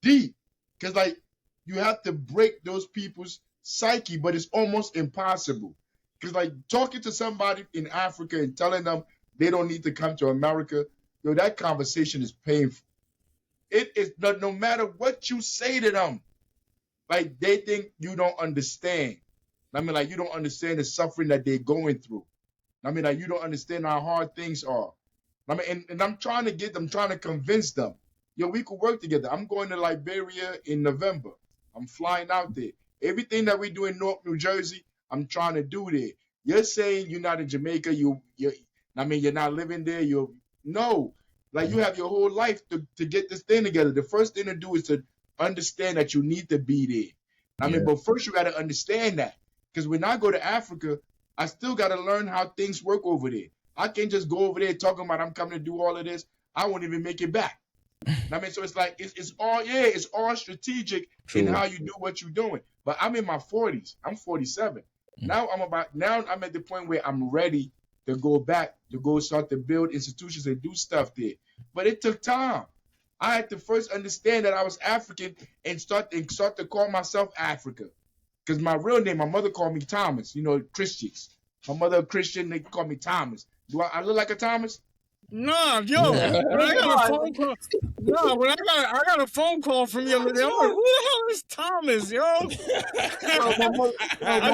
deep, because like you have to break those people's psyche, but it's almost impossible. Because like talking to somebody in Africa and telling them they don't need to come to America, that conversation is painful. It is no matter what you say to them, like they think you don't understand. I mean, like you don't understand the suffering that they're going through. I mean, like you don't understand how hard things are. I mean, and I'm trying to convince them, we could work together. I'm going to Liberia in November. I'm flying out there. Everything that we do in Newark, New Jersey, I'm trying to do there. You're saying you're not in Jamaica. You're not living there. No. Like you have your whole life to get this thing together. The first thing to do is to understand that you need to be there. I mean, but first you got to understand that. Because when I go to Africa, I still got to learn how things work over there. I can't just go over there talking about I'm coming to do all of this. I won't even make it back. I mean, so it's like it's all strategic in how you do what you're doing. But I'm in my 40s. I'm 47. Now I'm at the point where I'm ready to go back, to go start to build institutions and do stuff there. But it took time. I had to first understand that I was African and start to call myself Africa. Because my real name, my mother called me Thomas, Christians. My mother a Christian, they call me Thomas. Do I look like a Thomas? Nah, yo, when I got a phone call. No, when I got a phone call from the other day, I'm like, who the hell is Thomas, yo? I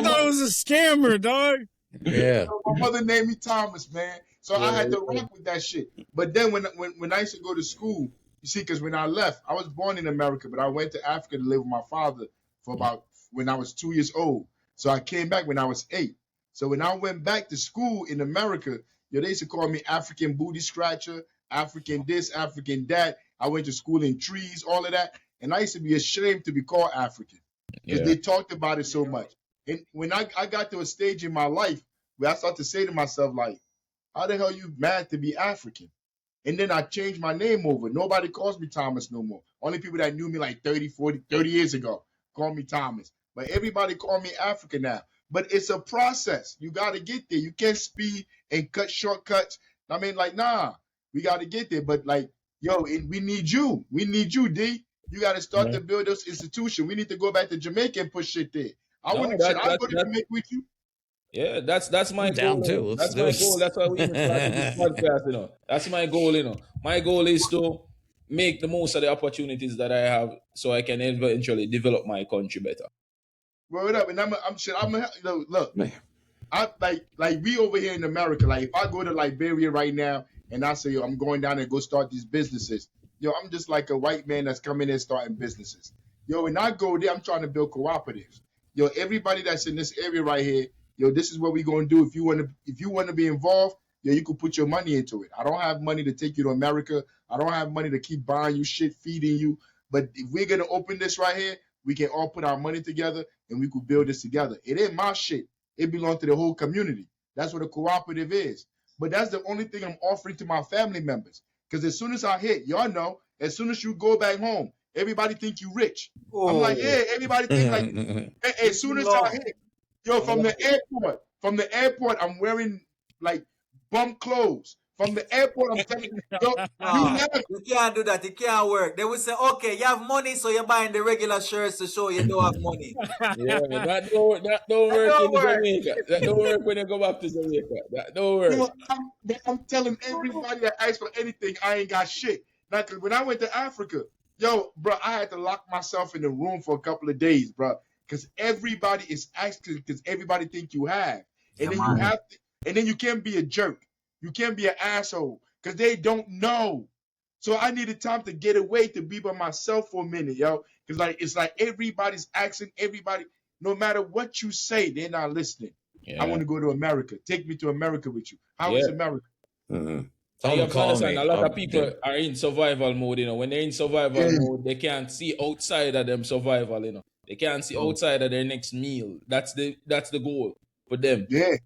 thought it was a scammer, dog. Yeah. My mother named me Thomas, man. So I had to rock with that shit. But then when I used to go to school, you see, because when I left, I was born in America, but I went to Africa to live with my father for about when I was 2 years old. So I came back when I was 8. So when I went back to school in America, they used to call me African booty scratcher, African this, African that. I went to school in trees, all of that. And I used to be ashamed to be called African because they talked about it so much. And when I got to a stage in my life where I started to say to myself, like, how the hell you mad to be African? And then I changed my name over. Nobody calls me Thomas no more. Only people that knew me like 30 years ago call me Thomas. But everybody call me African now. But it's a process. You got to get there. You can't speed and cut shortcuts. I mean, like, nah, we got to get there. But like, we need you. We need you, D. You got to start to build this institution. We need to go back to Jamaica and push shit there. I'll go to Jamaica with you. Yeah, that's my I'm down goal. too. Let's That's do my it. goal. That's why we even started this podcast. That's my goal. My goal is to make the most of the opportunities that I have, so I can eventually develop my country better. Word up, and I'm shit. Look. Man. I like we over here in America. Like if I go to Liberia right now and I say, yo, I'm going down and go start these businesses. Yo, I'm just like a white man that's coming in starting businesses. Yo, when I go there, I'm trying to build cooperatives. Yo, everybody that's in this area right here, yo, this is what we're gonna do. If you want to be involved, yo, you can put your money into it. I don't have money to take you to America. I don't have money to keep buying you shit, feeding you. But if we're gonna open this right here, we can all put our money together and we could build this together. It ain't my shit. It belongs to the whole community. That's what a cooperative is. But that's the only thing I'm offering to my family members. Because as soon as I hit, y'all know, as soon as you go back home, everybody think you rich. I'm like, yeah, everybody think like, as soon as I hit, yo, from the airport, I'm wearing like bum clothes. From the airport, I'm telling you, yo, you can't do that. It can't work. They will say, okay, you have money, so you're buying the regular shirts to show you don't have money. Yeah, that don't work in Jamaica. That don't work when you go back to Jamaica. That don't work. yo, I'm telling everybody that asks for anything, I ain't got shit. Like when I went to Africa, yo, bro, I had to lock myself in the room for a couple of days, bro, because everybody is asking, because everybody think you have, and then you have to, and then you can't be a jerk. You can't be an asshole because they don't know. So I needed time to get away to be by myself for a minute, yo. Because like it's like everybody's asking everybody, no matter what you say, they're not listening. Yeah. I want to go to America. Take me to America with you. How is America? You have to understand, a lot of people are in survival mode, When they're in survival mode, they can't see outside of them survival, They can't see outside of their next meal. That's the goal for them. Yeah.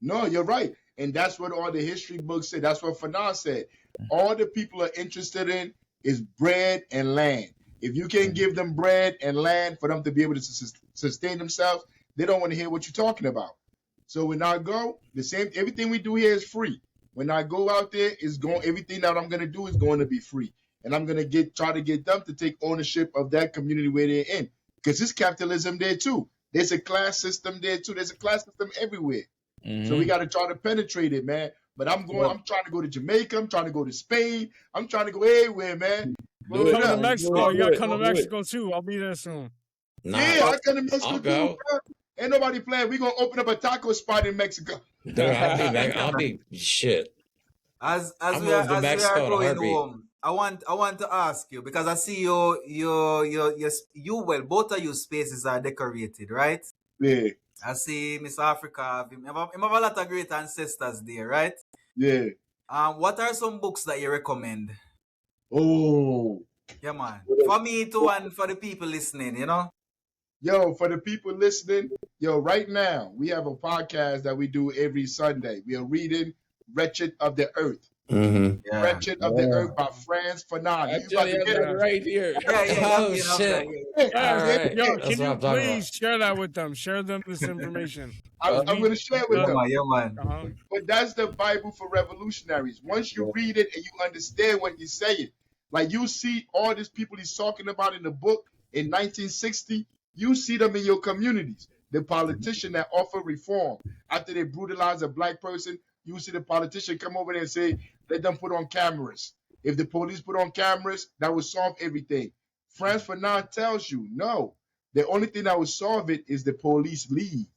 No, you're right. And that's what all the history books say. That's what Fanon said. All the people are interested in is bread and land. If you can give them bread and land for them to be able to sustain themselves, they don't want to hear what you're talking about. So when I go, everything we do here is free. When I go out there, everything that I'm gonna do is going to be free. And I'm gonna try to get them to take ownership of that community where they're in. Because there's capitalism there too. There's a class system there too. There's a class system everywhere. So we got to try to penetrate it, man. But I'm trying to go to Jamaica. I'm trying to go to Spain. I'm trying to go everywhere, man. Come to Mexico. You got to come to Mexico too. I'll be there soon. I come to Mexico too. Ain't nobody playing. We're going to open up a taco spot in Mexico. Dude, I'll be shit. As we are going home, I want to ask you, because I see both of your spaces are decorated, right? Yeah. I see Mr. Afrika, you have a lot of great ancestors there, right? Yeah. What are some books that you recommend? Oh. Yeah, man. For me too, and for the people listening, Yo, for the people listening, right now, we have a podcast that we do every Sunday. We are reading Wretched of the Earth. Wretched of the Earth by Frantz Fanon. Actually, I got it right here. Oh, shit. Right. Yo, can you please share that with them? Share them this information. I'm going to share it with them. Yeah, man. But that's the Bible for revolutionaries. Once you read it and you understand what he's saying, like you see all these people he's talking about in the book in 1960, you see them in your communities. The politician that offer reform after they brutalize a black person, you see the politician come over there and say, let them put on cameras. If the police put on cameras, that would solve everything. Frantz Fanon tells you, no. The only thing that would solve it is the police leave.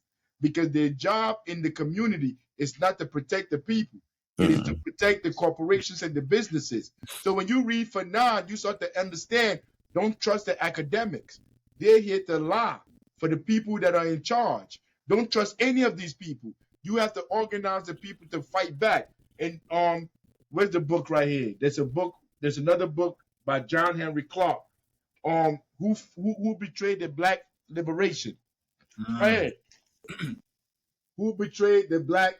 Because their job in the community is not to protect the people. It is to protect the corporations and the businesses. So when you read Fanon, you start to understand, don't trust the academics. They're here to lie for the people that are in charge. Don't trust any of these people. You have to organize the people to fight back. And where's the book right here? There's another book by John Henry Clark. Who betrayed the black liberation? Right here. Who betrayed the black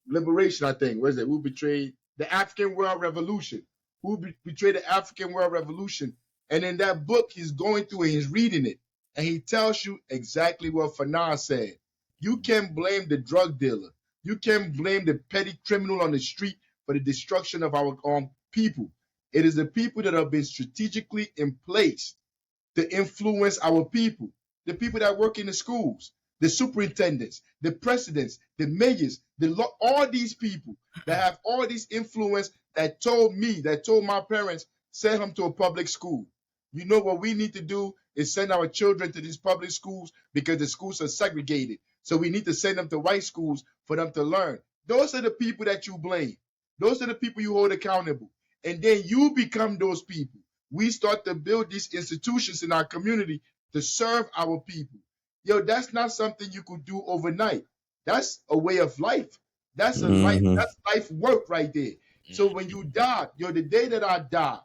liberation, I think. Where's it? Who betrayed the African World Revolution? Who betrayed the African World Revolution? And in that book, he's going through and he's reading it. And he tells you exactly what Fanon said. You can't blame the drug dealer. You can't blame the petty criminal on the street for the destruction of our people. It is the people that have been strategically in place to influence our people. The people that work in the schools, the superintendents, the presidents, the mayors, all these people that have all these influence that told my parents, send them to a public school. You know what we need to do is send our children to these public schools because the schools are segregated. So we need to send them to white schools for them to learn. Those are the people that you blame. Those are the people you hold accountable. And then you become those people. We start to build these institutions in our community to serve our people. Yo, that's not something you could do overnight. That's a way of life. That's a life. That's life work right there. So when you die, the day that I die,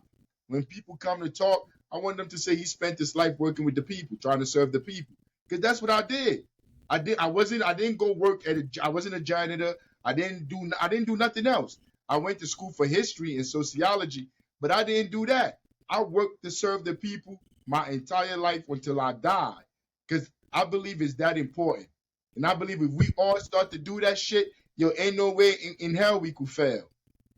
when people come to talk, I want them to say he spent his life working with the people, trying to serve the people. Because that's what I did. I didn't go work I wasn't a janitor. I didn't do nothing else. I went to school for history and sociology, but I didn't do that. I worked to serve the people my entire life until I died. Because I believe it's that important. And I believe if we all start to do that shit, ain't no way in hell we could fail.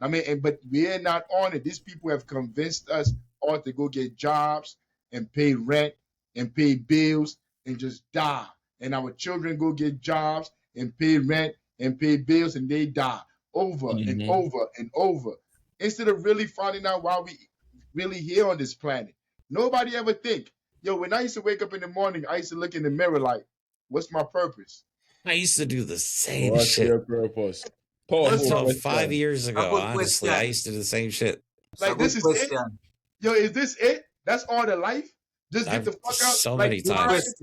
I mean, but we're not on it. These people have convinced us all to go get jobs and pay rent and pay bills and just die. And our children go get jobs and pay rent and pay bills and they die over and over and over. Instead of really finding out why we really here on this planet. Nobody ever think. When I used to wake up in the morning, I used to look in the mirror like, what's my purpose? I used to do the same What's shit. your purpose? Until 5 years ago, honestly, I used to do the same shit. Like, this is it? Is this it? That's all the life? Just get the fuck out? So many times.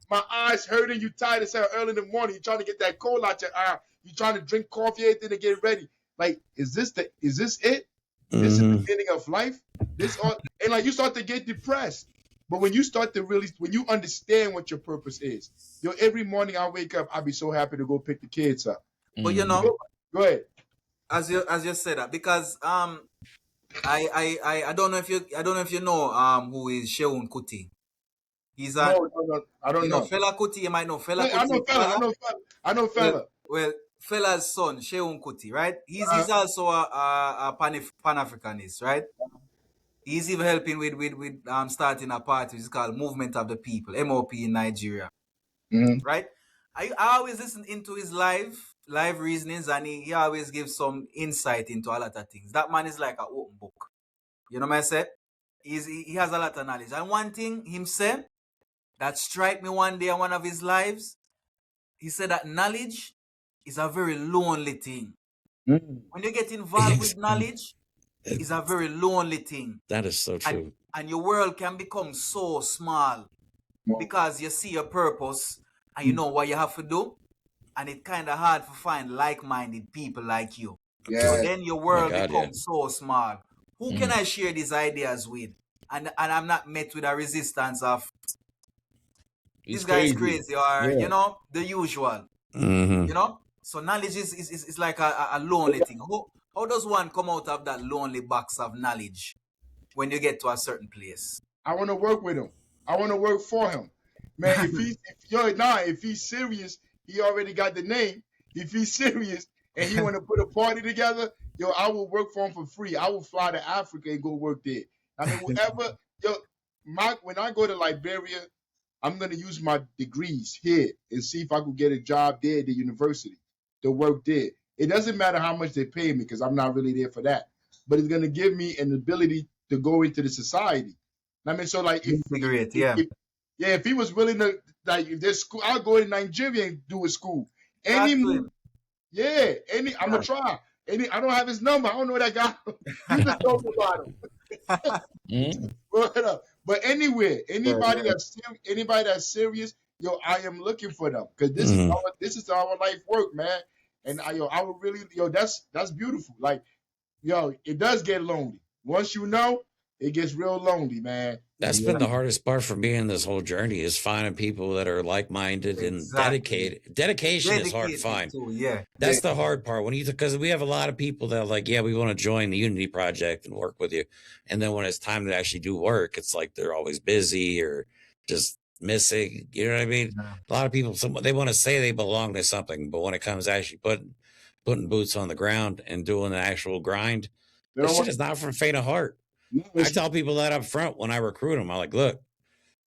My eyes hurting, you tired as hell early in the morning, you trying to get that cold out your eye, you trying to drink coffee, everything to get ready. Like, is this it? This is the beginning of life? And like you start to get depressed. But when you start to when you understand what your purpose is, every morning I wake up, I'll be so happy to go pick the kids up. But go ahead. As you said that, because I don't know if you know who is Sheun Kuti. He's a no, I don't know. Fela Kuti, you might know Fela Kuti. I know Fela. Well, Fela's son, Sheun Kuti, right? He's also a Pan-Africanist, right? He's even helping with starting a party. It's called Movement of the People, MOP in Nigeria, right? I always listen into his live reasonings, and he always gives some insight into a lot of things. That man is like an open book. You know what I said? He has a lot of knowledge. And one thing him said that struck me one day in one of his lives, he said that knowledge is a very lonely thing. When you get involved with knowledge, it's a very lonely thing. That is so true. And your world can become so small because you see your purpose and you know what you have to do. And it's kind of hard to find like-minded people like you. Yeah. So then your world becomes so small. Who can I share these ideas with? And I'm not met with a resistance of this guy is crazy or, the usual. You know? So knowledge is like a lonely thing. How does one come out of that lonely box of knowledge when you get to a certain place? I want to work with him. I want to work for him. Man, if he's serious, he already got the name. If he's serious and he want to put a party together, I will work for him for free. I will fly to Africa and go work there. I mean, whatever, when I go to Liberia, I'm going to use my degrees here and see if I could get a job there at the university to work there. It doesn't matter how much they pay me because I'm not really there for that. But it's going to give me an ability to go into the society. I mean, so like, if he was willing to, like, there's school, I'll go to Nigeria and do a school. I'm gonna try. I don't have his number. I don't know that guy. You just talk about him. But anywhere, anybody that's serious, I am looking for them because this is our life work, man. And I would really, that's beautiful. Like, it does get lonely. Once you know, it gets real lonely, man. That's been the hardest part for me in this whole journey is finding people that are like-minded and dedicated. Dedication is hard to find. That's the hard part because we have a lot of people that are like, we want to join the Unity Project and work with you. And then when it's time to actually do work, it's like they're always busy or just missing. You know what I mean? A lot of people, they want to say they belong to something, but when it comes to actually putting boots on the ground and doing the actual grind, this shit is not for faint of heart. I tell people that up front when I recruit them. I'm like, look,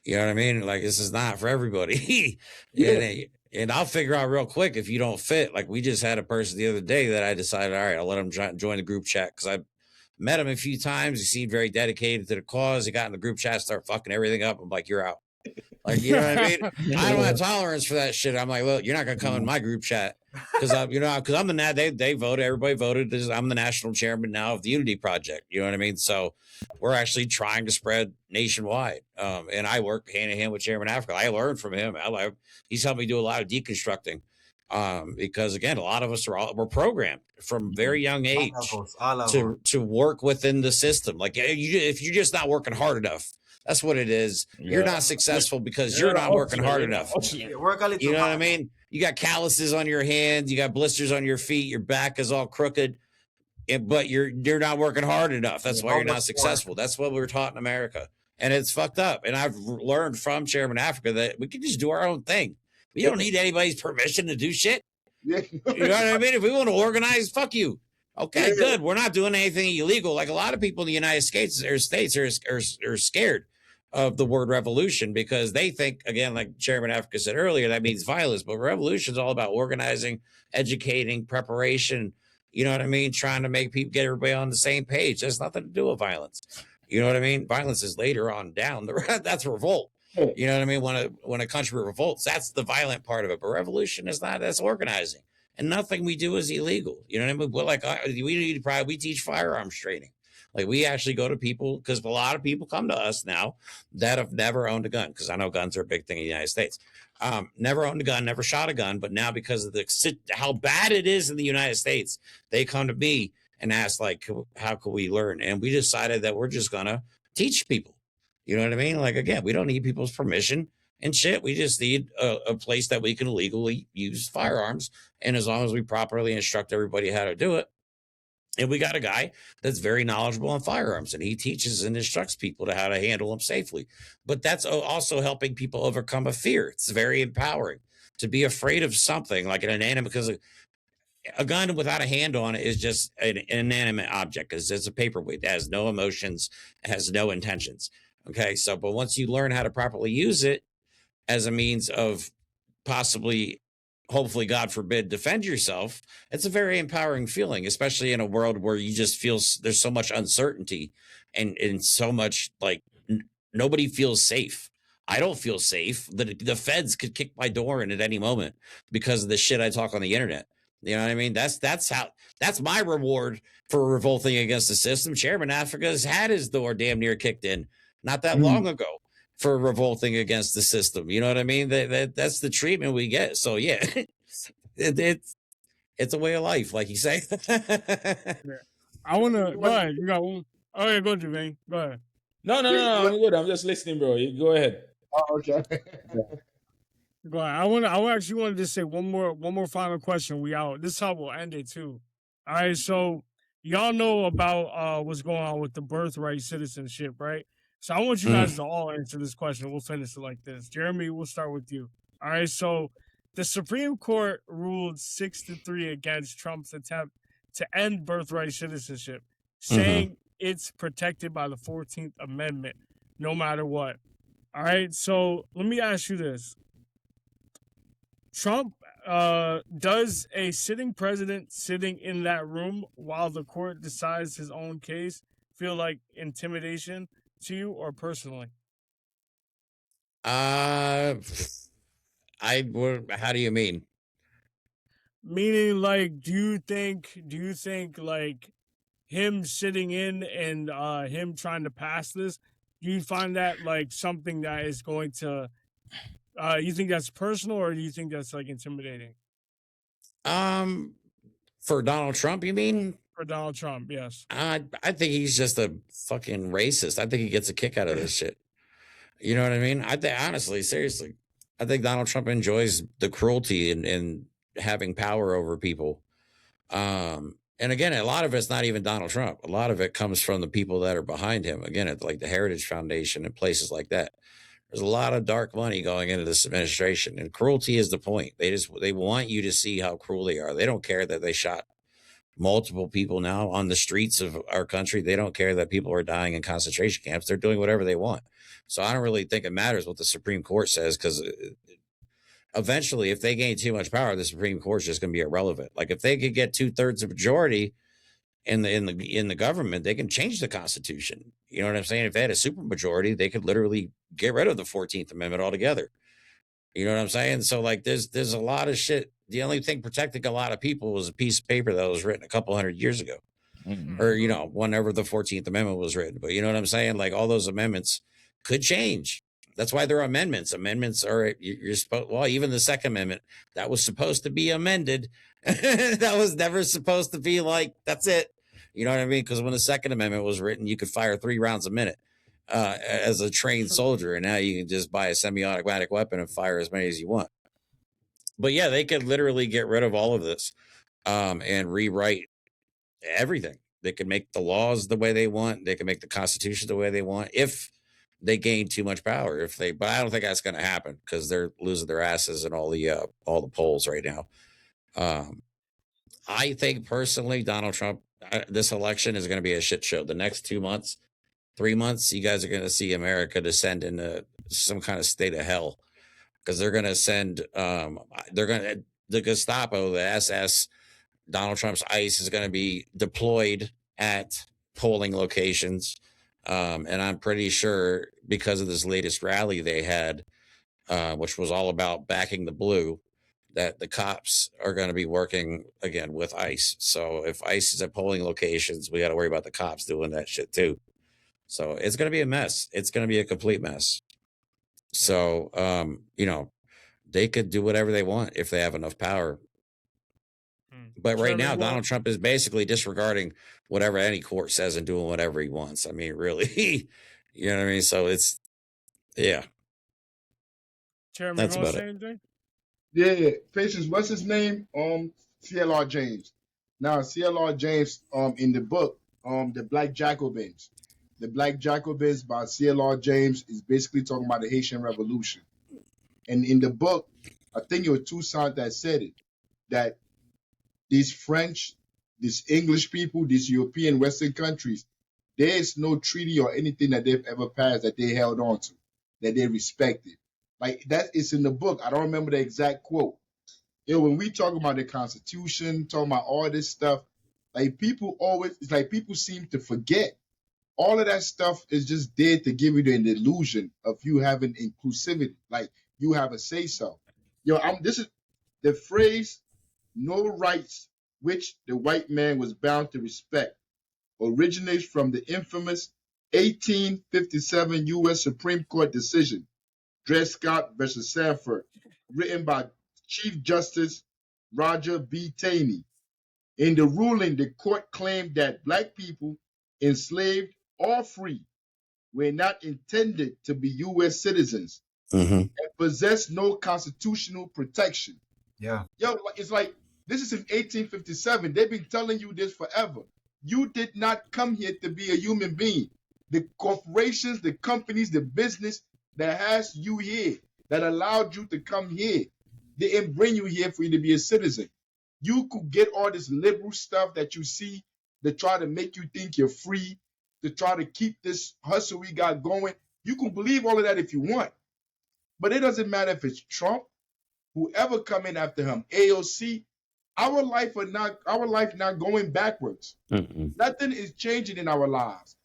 You know what I mean? Like, this is not for everybody. And I'll figure out real quick if you don't fit. Like, we just had a person the other day that I decided, all right, I'll let him join the group chat because I met him a few times. He seemed very dedicated to the cause. He got in the group chat, start fucking everything up. I'm like, you're out. Like, you know what I mean? I don't have tolerance for that shit. I'm like, look, you're not gonna come in my group chat because I'm the they voted, everybody voted. I'm the national chairman now of the Unity Project. You know what I mean? So we're actually trying to spread nationwide. And I work hand in hand with Chairman Africa. I learned from him. He's helped me do a lot of deconstructing. Because again, a lot of us we're programmed from very young age to work within the system. Like, if you're just not working hard enough. That's what it is. Yeah. You're not successful because you're not working hard enough. You know what I mean? You got calluses on your hands, you got blisters on your feet, your back is all crooked, but you're not working hard enough. That's why you're not successful. That's what we were taught in America. And it's fucked up. And I've learned from Chairman Africa that we can just do our own thing. We don't need anybody's permission to do shit. You know what I mean? If we want to organize, fuck you. Okay, good. We're not doing anything illegal. Like, a lot of people in the United States are scared of the word revolution because they think, again, like Chairman Africa said earlier, that means violence. But revolution is all about organizing, educating, preparation. You know what I mean? Trying to make people, get everybody on the same page. That's nothing to do with violence. You know what I mean? Violence is later on down. That's revolt. You know what I mean? When a country revolts, that's the violent part of it. But revolution is not. That's organizing. And nothing we do is illegal. You know what I mean? We're like, we teach firearms training. Like, we actually go to people because a lot of people come to us now that have never owned a gun, because I know guns are a big thing in the United States. Never owned a gun, never shot a gun, but now because of how bad it is in the United States, they come to me and ask, like, how can we learn? And we decided that we're just gonna teach people. You know what I mean? Like, again, we don't need people's permission and shit. We just need a place that we can legally use firearms, and as long as we properly instruct everybody how to do it. And we got a guy that's very knowledgeable on firearms, and he teaches and instructs people to how to handle them safely. But that's also helping people overcome a fear. It's very empowering to be afraid of something like an inanimate, because a gun without a hand on it is just an inanimate object. It's a paperweight. It has no emotions, it has no intentions. Okay, so but once you learn how to properly use it as a means of possibly, hopefully, God forbid, defend yourself, it's a very empowering feeling, especially in a world where you just feel there's so much uncertainty and so much, like, nobody feels safe. I don't feel safe. The feds could kick my door in at any moment because of the shit I talk on the internet. You know what I mean? That's my reward for revolting against the system. Chairman Africa's had his door damn near kicked in not that long ago for revolting against the system. You know what I mean? That's the treatment we get. So yeah, it's a way of life, like you say. I want to go ahead. You got one? Oh yeah, go Jermaine. Go ahead. No, I'm good. I'm just listening, bro. You go ahead. Oh, okay. Go ahead. I actually wanted to say one more final question. We out. This is how we'll end it too. All right. So y'all know about what's going on with the birthright citizenship, right? So I want you guys to all answer this question. We'll finish it like this. Jeremy, we'll start with you. All right. So the Supreme Court ruled 6-3 against Trump's attempt to end birthright citizenship, saying it's protected by the 14th Amendment, no matter what. All right. So let me ask you this. Trump, does a sitting president sitting in that room while the court decides his own case feel like intimidation to you, or personally? How do you mean? Meaning, like, do you think like him sitting in and him trying to pass this, do you find that like something that is going to you think that's personal, or do you think that's like intimidating? For Donald Trump, you mean? For Donald Trump, yes. I think he's just a fucking racist. I think he gets a kick out of this shit. You know what I mean? I think, honestly, seriously, I think Donald Trump enjoys the cruelty and having power over people. And again, a lot of it's not even Donald Trump. A lot of it comes from the people that are behind him. Again, at like the Heritage Foundation and places like that. There's a lot of dark money going into this administration, and cruelty is the point. They want you to see how cruel they are. They don't care that they shot multiple people now on the streets of our country. They don't care that people are dying in concentration camps. They're doing whatever they want. So I don't really think it matters what the Supreme Court says, because eventually, if they gain too much power, the Supreme Court is just going to be irrelevant. Like if they could get 2/3 of majority in the government, they can change the Constitution. You know what I'm saying? If they had a super majority, they could literally get rid of the 14th Amendment altogether. You know what I'm saying? So like there's a lot of shit. The only thing protecting a lot of people was a piece of paper that was written a couple hundred years ago. Or, you know, whenever the 14th Amendment was written. But you know what I'm saying? Like all those amendments could change. That's why there are amendments. Amendments are, you're supposed, well, even the Second Amendment, that was supposed to be amended. That was never supposed to be like, that's it. You know what I mean? Because when the Second Amendment was written, you could fire 3 rounds a minute as a trained soldier. And now you can just buy a semi-automatic weapon and fire as many as you want. But yeah, they could literally get rid of all of this and rewrite everything. They can make the laws the way they want. They can make the Constitution the way they want if they gain too much power. But I don't think that's going to happen because they're losing their asses in all the polls right now. I think personally, Donald Trump, this election is going to be a shit show. The next 2 months, 3 months, you guys are going to see America descend into some kind of state of hell, because they're going to send, the Gestapo, the SS, Donald Trump's ICE is going to be deployed at polling locations. And I'm pretty sure because of this latest rally they had, which was all about backing the blue, that the cops are going to be working again with ICE. So if ICE is at polling locations, we got to worry about the cops doing that shit too. So it's going to be a mess. It's going to be a complete mess. So, you know, they could do whatever they want if they have enough power. But right now, Donald Trump is basically disregarding whatever any court says and doing whatever he wants. I mean, really, you know what I mean? So it's, yeah. Chairman, that's about it. Anything? Yeah. Patience, what's his name? CLR James. Now, CLR James, in the book, The Black Jacobins. The Black Jacobins by CLR James is basically talking about the Haitian Revolution. And in the book, I think it was Toussaint that said it, that these French, these English people, these European Western countries, there is no treaty or anything that they've ever passed that they held on to, that they respected. Like that is in the book. I don't remember the exact quote. You know, when we talk about the Constitution, talking about all this stuff, like it's like people seem to forget. All of that stuff is just there to give you the illusion of you having inclusivity, like you have a say-so. You know, this is the phrase, no rights which the white man was bound to respect, originates from the infamous 1857 U.S. Supreme Court decision, Dred Scott versus Sanford, written by Chief Justice Roger B. Taney. In the ruling, the court claimed that black people, enslaved or free, were not intended to be U.S. citizens and possessed no constitutional protection. Yeah. Yo, it's like, this is in 1857. They've been telling you this forever. You did not come here to be a human being. The corporations, the companies, the business that has you here, that allowed you to come here, they didn't bring you here for you to be a citizen. You could get all this liberal stuff that you see that try to make you think you're free, to try to keep this hustle we got going. You can believe all of that if you want. But it doesn't matter if it's Trump, whoever come in after him, AOC, our life not going backwards. Nothing is changing in our lives.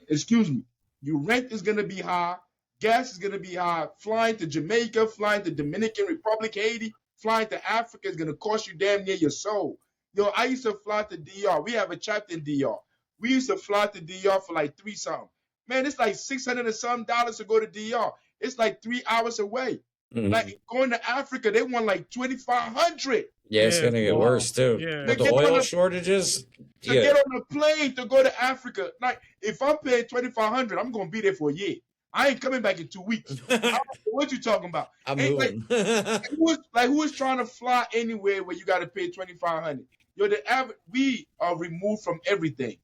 Excuse me. Your rent is going to be high. Gas is going to be high. Flying to Jamaica, flying to Dominican Republic, Haiti, flying to Africa is going to cost you damn near your soul. Yo, I used to fly to DR. We have a chapter in DR. We used to fly to DR for like $3 something. Man, it's like $600 and some to go to DR. It's like 3 hours away. Like going to Africa, they want like $2,500. Yeah, it's gonna get worse too. Yeah. With the oil shortages. To get on a plane to go to Africa. Like if I'm paying $2,500, I'm gonna be there for a year. I ain't coming back in 2 weeks. I don't know what you talking about? I'm moving. Who is trying to fly anywhere where you got to pay $2,500? Yo, we are removed from everything,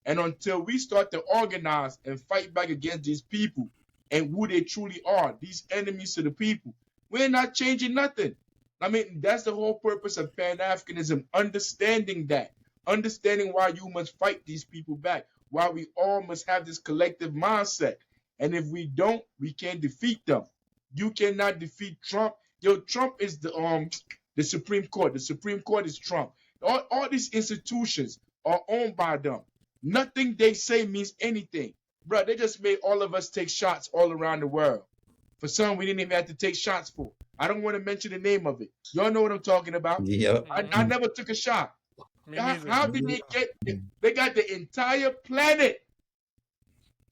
and until we start to organize and fight back against these people and who they truly are, these enemies to the people, we're not changing nothing. I mean, that's the whole purpose of Pan-Africanism, understanding that, understanding why you must fight these people back, why we all must have this collective mindset. And if we don't, we can't defeat them. You cannot defeat Trump. Yo, Trump is the Supreme Court. The Supreme Court is Trump. All these institutions are owned by them. Nothing they say means anything. Bro, they just made all of us take shots all around the world. For some, we didn't even have to take shots for. I don't want to mention the name of it. Y'all know what I'm talking about. Yep. I never took a shot. How did they get it? They got the entire planet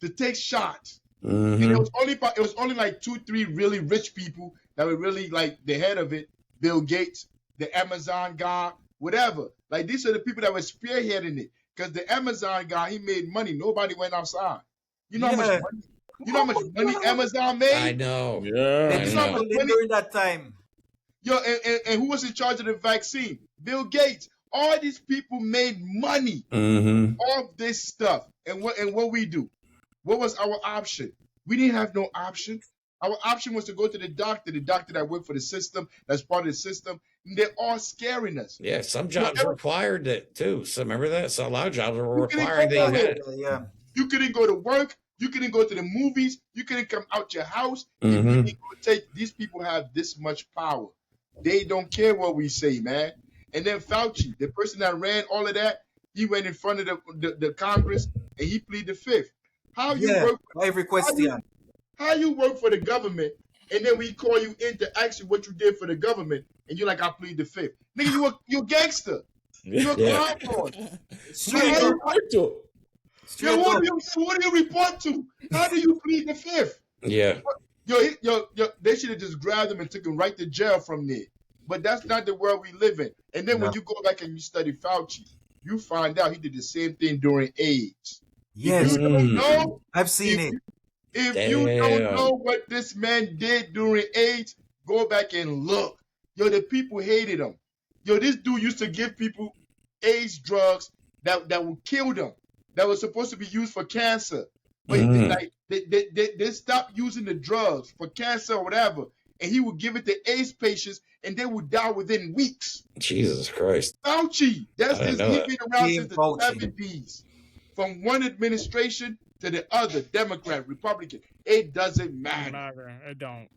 to take shots. And it was only like 2-3 really rich people that were really like the head of it. Bill Gates, the Amazon guy, whatever. Like these are the people that were spearheading it. Because the Amazon guy, he made money. Nobody went outside. You know how much money? You know how much money Amazon made? I know. Yeah. You know how much money? During that time. Yo, and who was in charge of the vaccine? Bill Gates. All these people made money off this stuff. And what we do? What was our option? We didn't have no option. Our option was to go to the doctor that worked for the system, that's part of the system. And they're all scaring us. Yeah, some jobs required it too. So remember that? So a lot of jobs were requiring that they had it. Yeah. You couldn't go to work. You couldn't go to the movies. You couldn't come out your house. These people have this much power. They don't care what we say, man. And then Fauci, the person that ran all of that, he went in front of the Congress and he pleaded the fifth. How you work for the government and then we call you in to ask you what you did for the government and you're like, I plead the fifth. Nigga, you're a gangster. You're a crime lord. What do you report to? How do you plead the fifth? Yeah. Yo, they should have just grabbed him and took him right to jail from there. But that's not the world we live in. And then when you go back and you study Fauci, you find out he did the same thing during AIDS. Yes. You don't know, I've seen it. If you don't know what this man did during AIDS, go back and look. Yo, the people hated him. Yo, this dude used to give people AIDS drugs that would kill them, that was supposed to be used for cancer. But they stopped using the drugs for cancer or whatever, and he would give it to AIDS patients, and they would die within weeks. Jesus Christ. Fauci, he's been around since the 70s. From one administration to the other, Democrat, Republican, it doesn't matter. It don't.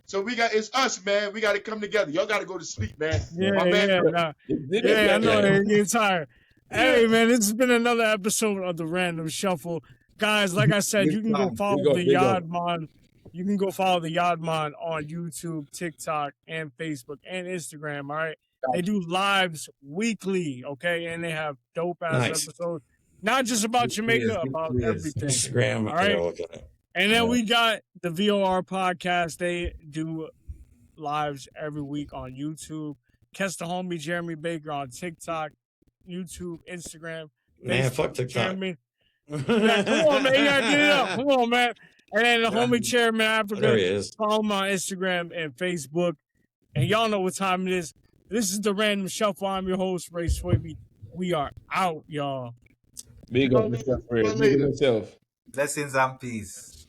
So it's us, man. We got to come together. Y'all got to go to sleep, man. I know they're getting tired. Hey, man, this has been another episode of the Random Shuffle. Guys, like I said, you can go follow the YAADMAN. You can go follow the YAADMAN on YouTube, TikTok, and Facebook, and Instagram, all right? They do lives weekly, okay? And they have dope-ass episodes. Not just about Jamaica, about everything. Instagram, all right? And then we got the VOR podcast. They do lives every week on YouTube. Catch the homie Jeremy Baker on TikTok, YouTube, Instagram. Man, Facebook, fuck TikTok. Jeremy. Yeah, come on, man. You gotta get it up. Come on, man. And then the homie Chairman Africa. There he is. Follow him on Instagram and Facebook. And y'all know what time it is. This is the Random Shuffle. I'm your host, Ray Swaby. We are out, y'all. Big up yourself, Ray. Big up yourself. Blessings and peace.